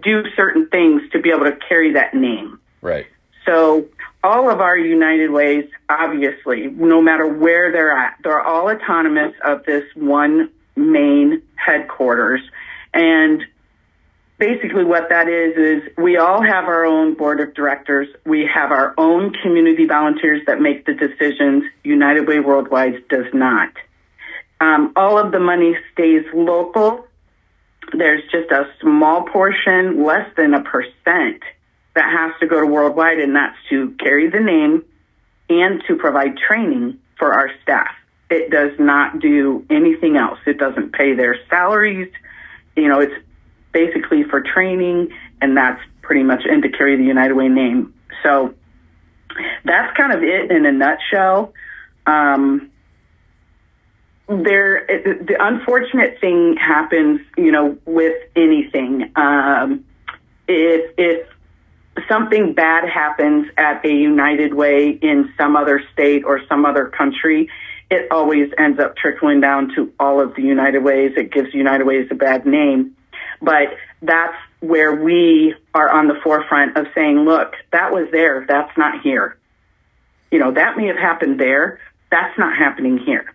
do certain things to be able to carry that name. Right. So all of our United Ways, obviously, no matter where they're at, they're all autonomous of this one main headquarters. And basically what that is we all have our own board of directors. We have our own community volunteers that make the decisions. United Way Worldwide does not. All of the money stays local. There's just a small portion, less than 1%, that has to go to worldwide, and that's to carry the name and to provide training for our staff. It does not do anything else. It doesn't pay their salaries. It's basically for training, and that's pretty much to carry the United Way name. So that's kind of it in a nutshell. The unfortunate thing happens, with anything. If something bad happens at a United Way in some other state or some other country, it always ends up trickling down to all of the United Ways. It gives United Ways a bad name. But that's where we are on the forefront of saying, look, that was there. That's not here. That may have happened there. That's not happening here.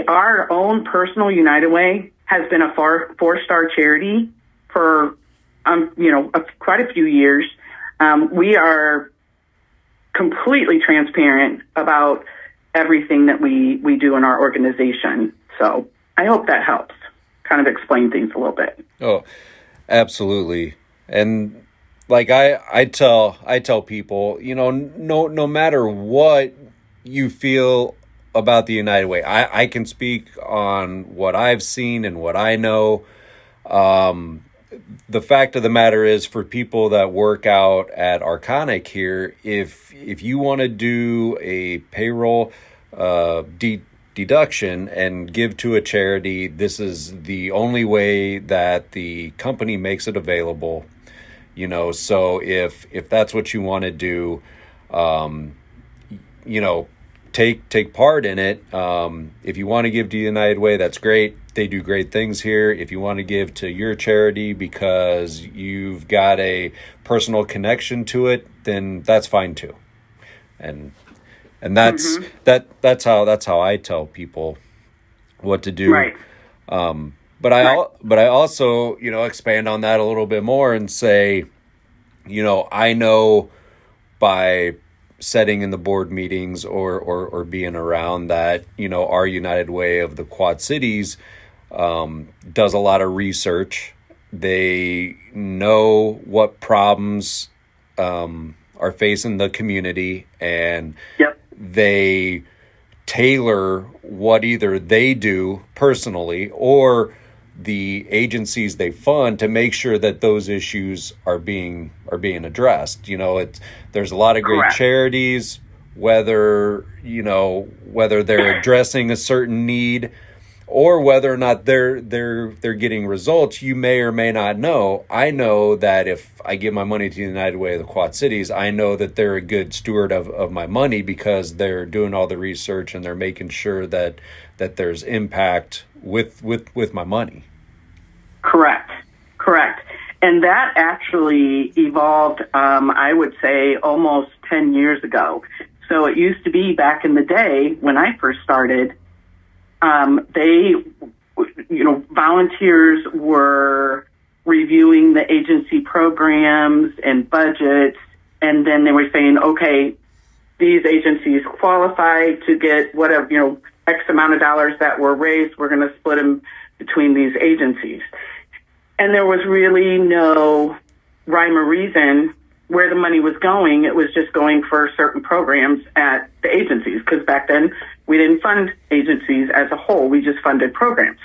Our own personal United Way has been a four-star charity for, quite a few years. We are completely transparent about everything that we do in our organization. So I hope that helps kind of explain things a little bit. Oh, absolutely. And like I tell people, no matter what you feel about the United Way, I can speak on what I've seen and what I know. The fact of the matter is, for people that work out at Arconic here, if you want to do a payroll deduction and give to a charity, this is the only way that the company makes it available. So if that's what you want to do, take part in it. If you want to give to United Way, that's great. They do great things here. If you want to give to your charity because you've got a personal connection to it, then that's fine too. And that's that's how I tell people what to do. Right. But I also, expand on that a little bit more and say, I know by setting in the board meetings or being around that, our United Way of the Quad Cities does a lot of research. They know what problems are facing the community, and they tailor what either they do personally or the agencies they fund to make sure that those issues are being addressed. There's a lot of great charities, whether they're addressing a certain need or whether or not they're getting results, you may or may not know. I know that if I give my money to the United Way of the Quad Cities, I know that they're a good steward of my money because they're doing all the research and they're making sure that there's impact with my money. Correct. And that actually evolved, I would say, almost 10 years ago. So it used to be back in the day when I first started, volunteers were reviewing the agency programs and budgets, and then they were saying, okay, these agencies qualify to get whatever, X amount of dollars that were raised, we're going to split them between these agencies. And there was really no rhyme or reason where the money was going. It was just going for certain programs at the agencies, because back then we didn't fund agencies as a whole. We just funded programs.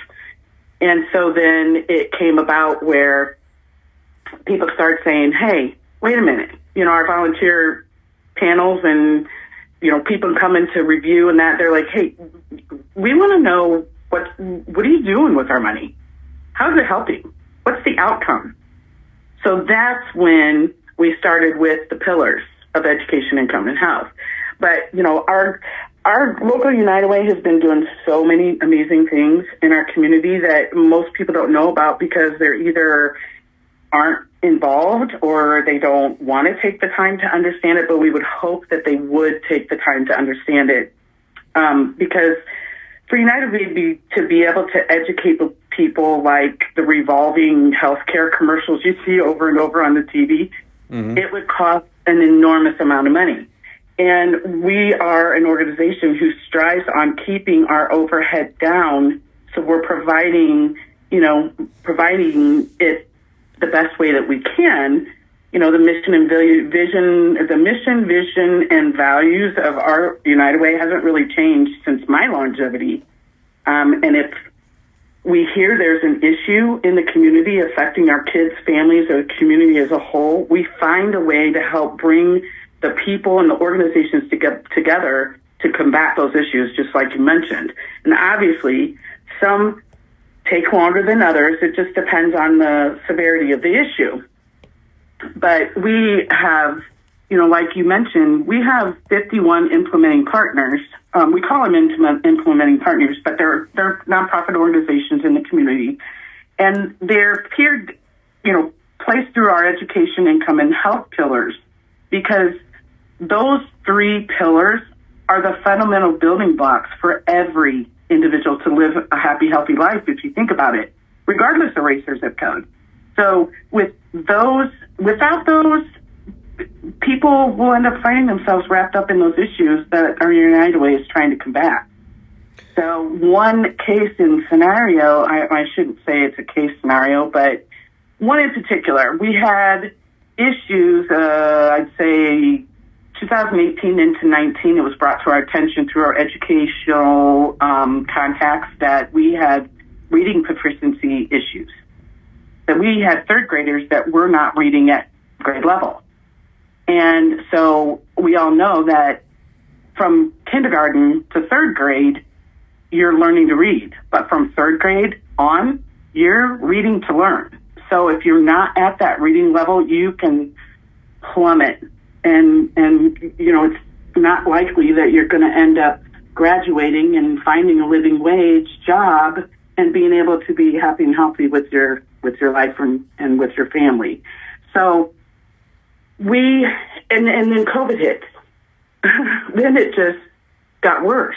And so then it came about where people started saying, hey, wait a minute, our volunteer panels and, people coming to review and that, they're like, hey, we want to know what are you doing with our money? How's it helping? What's the outcome? So that's when we started with the pillars of education, income, and health. But, our local United Way has been doing so many amazing things in our community that most people don't know about because they're either aren't involved or they don't want to take the time to understand it, but we would hope that they would take the time to understand it. Because for United Way to be able to educate people like the revolving healthcare commercials you see over and over on the TV, it would cost an enormous amount of money. And we are an organization who strives on keeping our overhead down. So we're providing it the best way that we can. The mission and vision and values of our United Way hasn't really changed since my longevity. And if we hear there's an issue in the community affecting our kids, families, or the community as a whole, we find a way to help bring the people and the organizations to get together to combat those issues, just like you mentioned. And obviously, some take longer than others. It just depends on the severity of the issue. But we have, like you mentioned, we have 51 implementing partners. We call them implementing partners, but they're nonprofit organizations in the community. And they're placed through our education, income, and health pillars, because those three pillars are the fundamental building blocks for every individual to live a happy, healthy life, if you think about it, regardless of race or zip code. So without those, people will end up finding themselves wrapped up in those issues that our United Way is trying to combat. So one case in scenario, I shouldn't say it's a case scenario, but one in particular, we had issues, I'd say 2018 into 19, it was brought to our attention through our educational contacts that we had reading proficiency issues, that we had third graders that were not reading at grade level. And so we all know that from kindergarten to third grade, you're learning to read. But from third grade on, you're reading to learn. So if you're not at that reading level, you can plummet. And it's not likely that you're going to end up graduating and finding a living wage job and being able to be happy and healthy with your life and with your family. So and then COVID hit. Then it just got worse.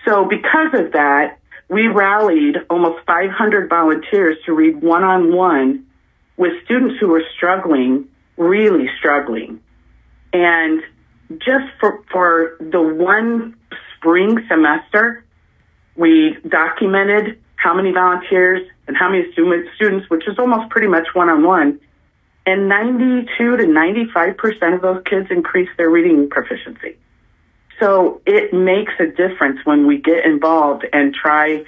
So because of that, we rallied almost 500 volunteers to read one-on-one with students who were struggling, really struggling. And just for the one spring semester, we documented how many volunteers and how many students, which is almost pretty much one-on-one. And 92 to 95% of those kids increased their reading proficiency. So it makes a difference when we get involved and try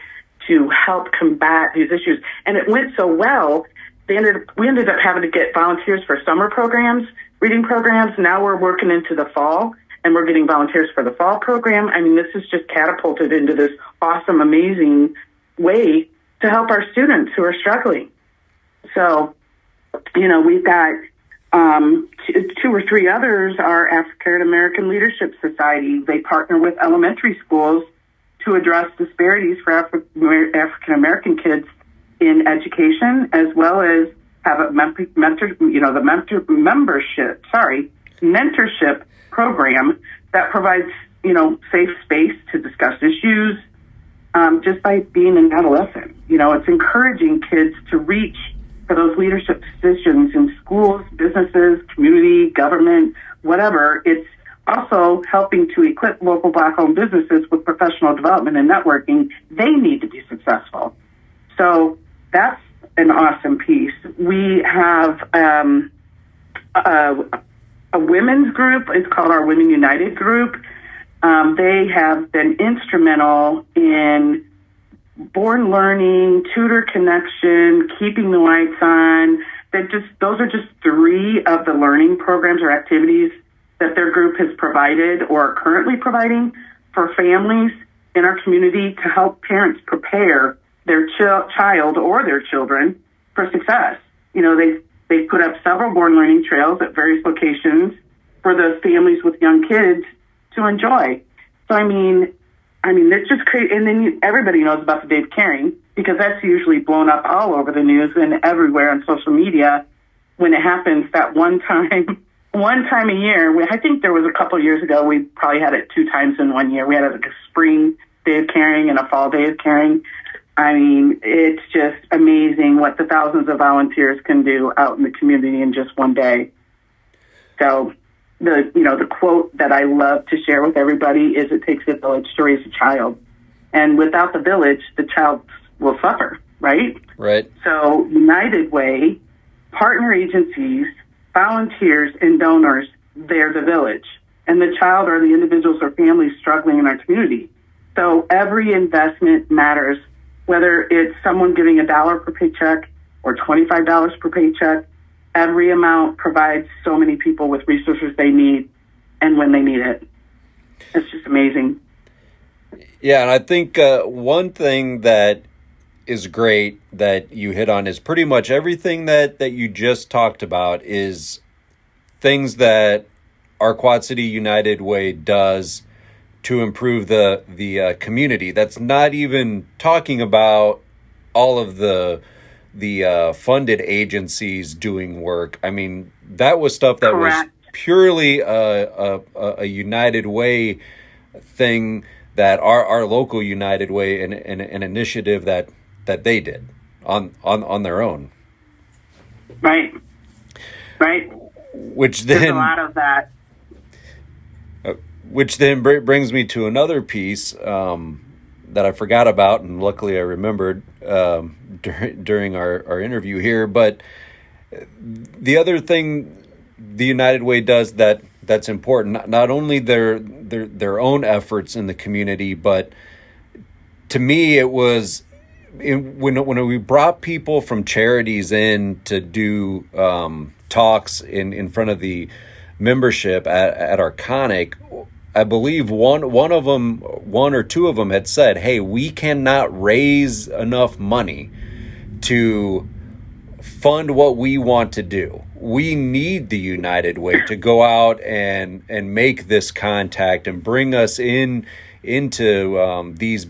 to help combat these issues. And it went so well, we ended up having to get volunteers for summer programs, reading programs. Now we're working into the fall, and we're getting volunteers for the fall program. I mean, this is just catapulted into this awesome, amazing way to help our students who are struggling. So, we've got two or three others are African American Leadership Society. They partner with elementary schools to address disparities for African American kids in education, as well as have a mentorship program that provides, safe space to discuss issues just by being an adolescent. It's encouraging kids to reach for those leadership positions in schools, businesses, community, government, whatever. It's also helping to equip local Black-owned businesses with professional development and networking they need to be successful. So that's an awesome piece. We have a women's group. It's called our Women United group. They have been instrumental in born learning, tutor connection, keeping the lights on. Those are just three of the learning programs or activities that their group has provided or are currently providing for families in our community to help parents prepare their child or their children for success. They've put up several born learning trails at various locations for those families with young kids to enjoy. So, it's just crazy. And then everybody knows about the day of caring because that's usually blown up all over the news and everywhere on social media when it happens that one time a year. I think there was a couple of years ago, we probably had it 2 times in 1 year. We had a spring day of caring and a fall day of caring. It's just amazing what the thousands of volunteers can do out in the community in just one day. So the quote that I love to share with everybody is it takes a village to raise a child. And without the village, the child will suffer, right? Right. So United Way, partner agencies, volunteers, and donors, they're the village. And the child are the individuals or families struggling in our community. So every investment matters, whether it's someone giving $1 per paycheck or $25 per paycheck. Every amount provides so many people with resources they need and when they need it. It's just amazing. Yeah, and I think one thing that is great that you hit on is pretty much everything that you just talked about is things that our Quad City United Way does to improve the community. That's not even talking about all of the funded agencies doing work. I mean, that was stuff that Correct. was purely a United Way thing, that our local United Way, an initiative that they did on their own. Right. Which There's a then lot of that. Which then brings me to another piece that I forgot about, and luckily I remembered during our interview here. But the other thing the United Way does that's important, not only their own efforts in the community, but to me it was when we brought people from charities in to do talks in front of the membership at Arconic. I believe one or two of them had said, "Hey, we cannot raise enough money to fund what we want to do. We need the United Way to go out and make this contact and bring us into these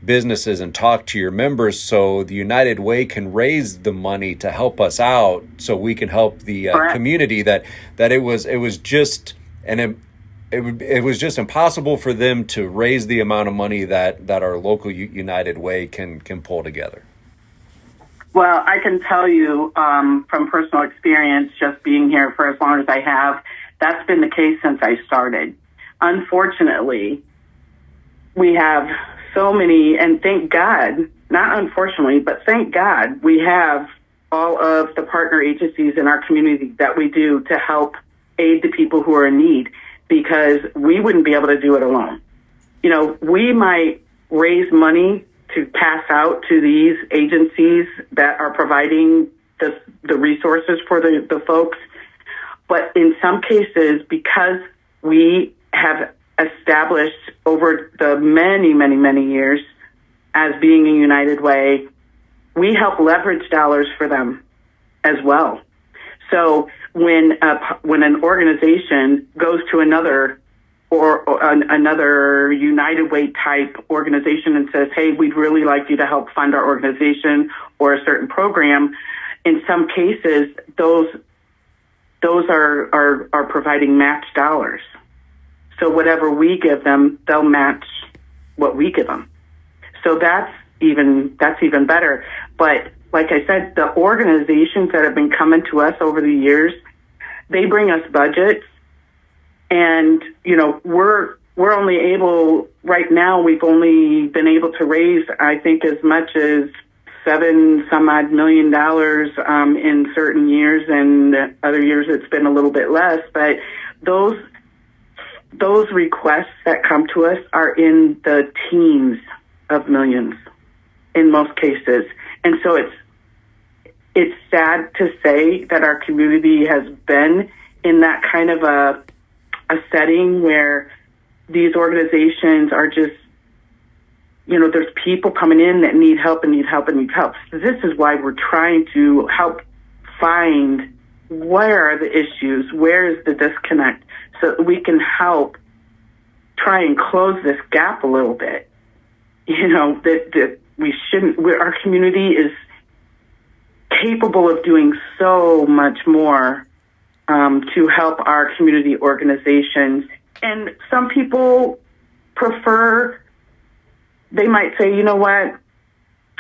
businesses and talk to your members, so the United Way can raise the money to help us out, so we can help the community." That it was just it was just impossible for them to raise the amount of money that our local United Way can pull together. Well, I can tell you from personal experience, just being here for as long as I have, that's been the case since I started. Unfortunately, we have so many, and thank God, not unfortunately, but thank God, we have all of the partner agencies in our community that we do to help aid the people who are in need, because we wouldn't be able to do it alone. You know, we might raise money to pass out to these agencies that are providing the resources for the folks. But in some cases, because we have established over the many, many, many years as being a United Way, we help leverage dollars for them as well. So when an organization goes to another another United Way type organization and says, hey, we'd really like you to help fund our organization or a certain program, in some cases, those are providing match dollars. So whatever we give them, they'll match what we give them. So that's even better. But like I said, the organizations that have been coming to us over the years, they bring us budgets, and we're only able right now. We've only been able to raise, I think, as much as $7 million in certain years, and other years it's been a little bit less. But those requests that come to us are in the teens of millions in most cases. And so it's sad to say that our community has been in that kind of a setting where these organizations are just, there's people coming in that need help and need help and need help. So this is why we're trying to help find where are the issues, where is the disconnect, so that we can help try and close this gap a little bit. That we shouldn't, our community is capable of doing so much more to help our community organizations. And some people prefer, they might say, you know what,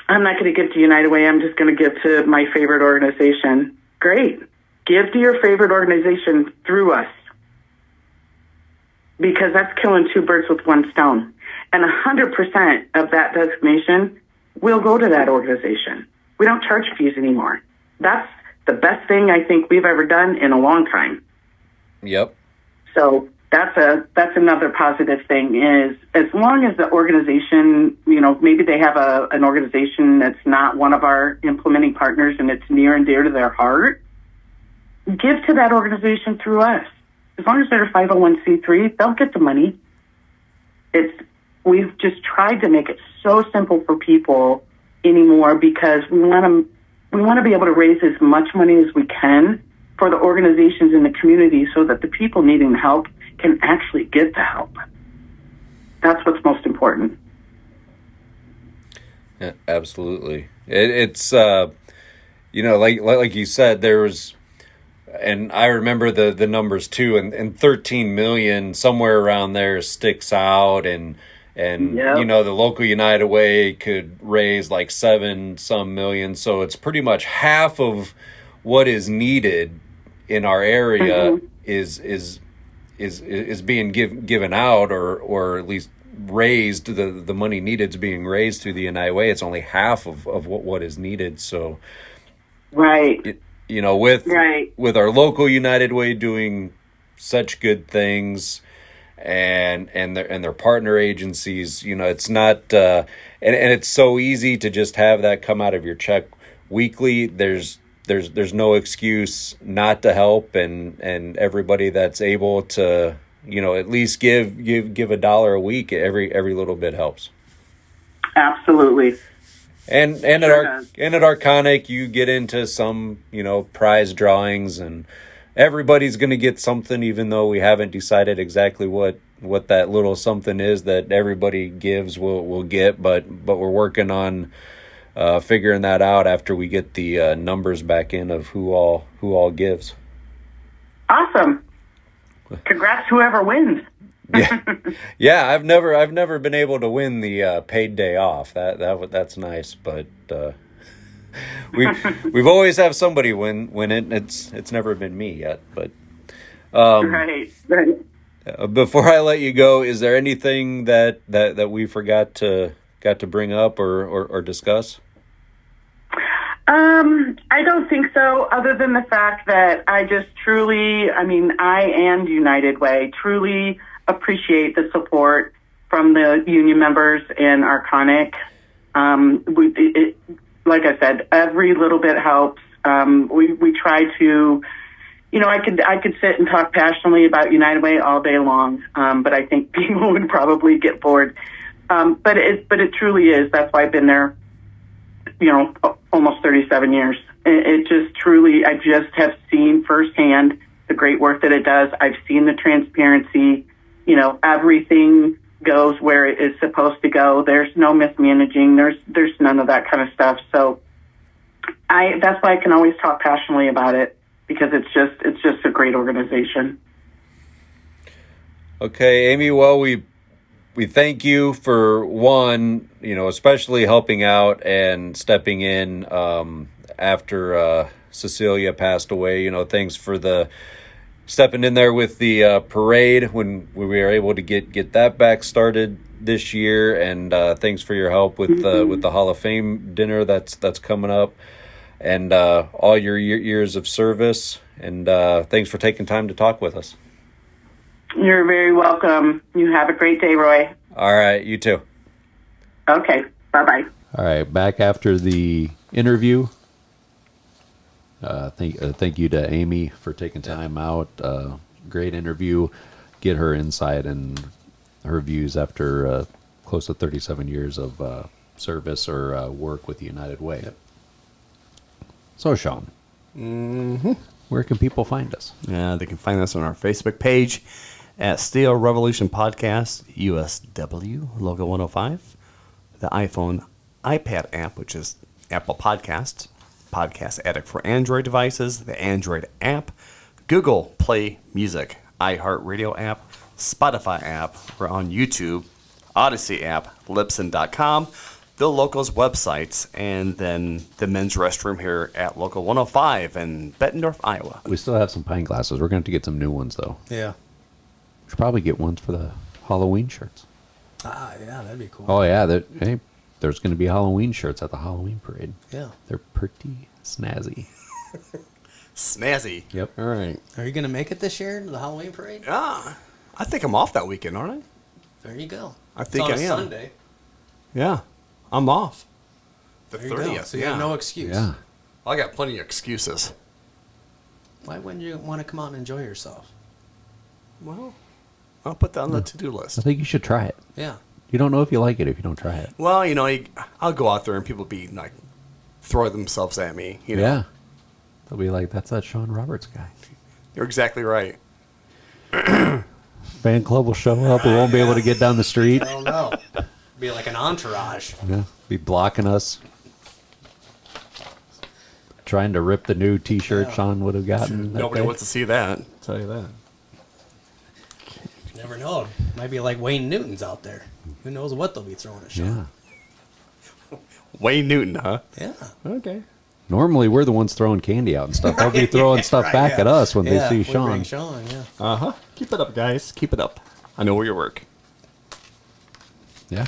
I'm not going to give to United Way, I'm just going to give to my favorite organization. Great. Give to your favorite organization through us, because that's killing two birds with one stone. And 100% of that designation will go to that organization. We don't charge fees anymore. That's the best thing I think we've ever done in a long time. Yep. So that's another positive thing, is as long as the organization, maybe they have an organization that's not one of our implementing partners and it's near and dear to their heart, give to that organization through us. As long as they're a 501c3, they'll get the money. We've just tried to make it so simple for people anymore, because we want to be able to raise as much money as we can for the organizations in the community, so that the people needing the help can actually get the help. That's what's most important. Yeah, absolutely. It's like you said, there was, and I remember the numbers too, and 13 million, somewhere around there, sticks out, and yep. The local United Way could raise like 7 some million, so it's pretty much half of what is needed in our area mm-hmm. is being given out, or at least raised. The money needed is being raised through the United Way. It's only half of what is needed. So right. With our local United Way doing such good things, and their partner agencies, it's not and it's so easy to just have that come out of your check weekly. There's no excuse not to help, and everybody that's able to at least give $1 a week, every little bit helps. Absolutely. And at Arconic, you get into some prize drawings, and everybody's going to get something, even though we haven't decided exactly what that little something is that everybody gives will get. But we're working on figuring that out after we get the numbers back in of who all gives. Awesome! Congrats, whoever wins. Yeah. I've never been able to win the paid day off. That's nice, but we've always have somebody win it. It's never been me yet, but right. Before I let you go, is there anything that we forgot to bring up or discuss? I don't think so, other than the fact that I just truly, I and United Way truly appreciate the support from the union members in Arconic. Like I said, every little bit helps. We try to, I could sit and talk passionately about United Way all day long, but I think people would probably get bored. But it truly is. That's why I've been there, almost 37 years. It just truly, I just have seen firsthand the great work that it does. I've seen the transparency. Everything goes where it is supposed to go. There's no mismanaging. There's none of that kind of stuff. So that's why I can always talk passionately about it, because it's just a great organization. Okay, Amy, well, we thank you for one, especially helping out and stepping in after Cecilia passed away. Thanks for the stepping in there with the parade when we were able to get that back started this year, and thanks for your help with the Hall of Fame dinner that's coming up, and all your years of service. And thanks for taking time to talk with us. You're very welcome. You have a great day, Roy. All right, you too. Okay, bye-bye. All right, back after the interview. Thank you to Amy for taking time out. Great interview. Get her insight and her views after close to 37 years of service or work with the United Way. Yep. So, Shawn, where can people find us? They can find us on our Facebook page at Steel Revolution Podcast, USW, Logo 105. The iPhone, iPad app, which is Apple Podcasts. Podcast Addict for Android devices, the Android app, Google Play Music, iHeartRadio app, Spotify app. We're on YouTube, Odyssey app, Libsyn.com, the Locals websites, and then the men's restroom here at Local 105 in Bettendorf, Iowa. We still have some pint glasses. We're going to get some new ones, though. Yeah. We should probably get ones for the Halloween shirts. Yeah, that'd be cool. Oh, yeah. There's going to be Halloween shirts at the Halloween parade. Yeah. They're pretty snazzy. Snazzy. Yep. All right. Are you going to make it this year to the Halloween parade? I think I'm off that weekend, aren't I? There you go. I think it's on I a am. Sunday. Yeah. I'm off. The There you go. 30th. So you have no excuse. Yeah. I got plenty of excuses. Why wouldn't you want to come out and enjoy yourself? Well, I'll put that on the to-do list. I think you should try it. Yeah. You don't know if you like it if you don't try it. Well, I'll go out there and people be like, throw themselves at me. Yeah. They'll be like, that's that Shawn Roberts guy. You're exactly right. Fan club will show up. We won't be able to get down the street. I don't know. Be like an entourage. Yeah. Be blocking us. Trying to rip the new T-shirt Shawn would have gotten. Nobody wants to see that. I'll tell you that. You never know. Might be like Wayne Newton's out there. Who knows what they'll be throwing at Shawn. Yeah. Wayne Newton, huh? Yeah. Okay. Normally, we're the ones throwing candy out and stuff. They'll be throwing stuff back at us when they see Shawn. Bring Shawn, yeah. Uh-huh. Keep it up, guys. Keep it up. I know where you work. Yeah.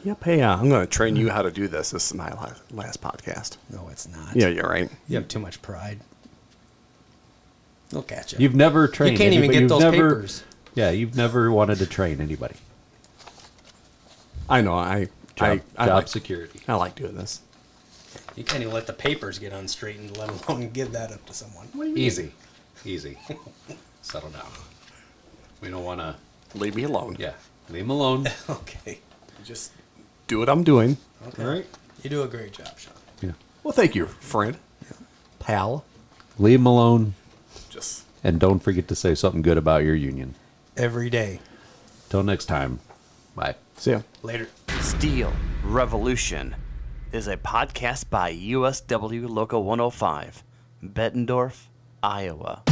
Yep. Hey, I'm going to train you how to do this. This is my last podcast. No, it's not. Yeah, you're right. You have too much pride. Look at you. You've never trained. You can't even get those papers. Yeah, you've never wanted to train anybody. I know. I Job like, security. I like doing this. You can't even let the papers get unstraightened, let alone give that up to someone. Easy. Settle down. We don't want to. Leave me alone. Yeah. Leave him alone. Okay. Just do what I'm doing. Okay. All right. You do a great job, Shawn. Yeah. Well, thank you, friend. Pal. Leave him alone. Just. And don't forget to say something good about your union. Every day. Till next time. Bye. See ya. Later. Steel Revolution is a podcast by USW Local 105, Bettendorf, Iowa.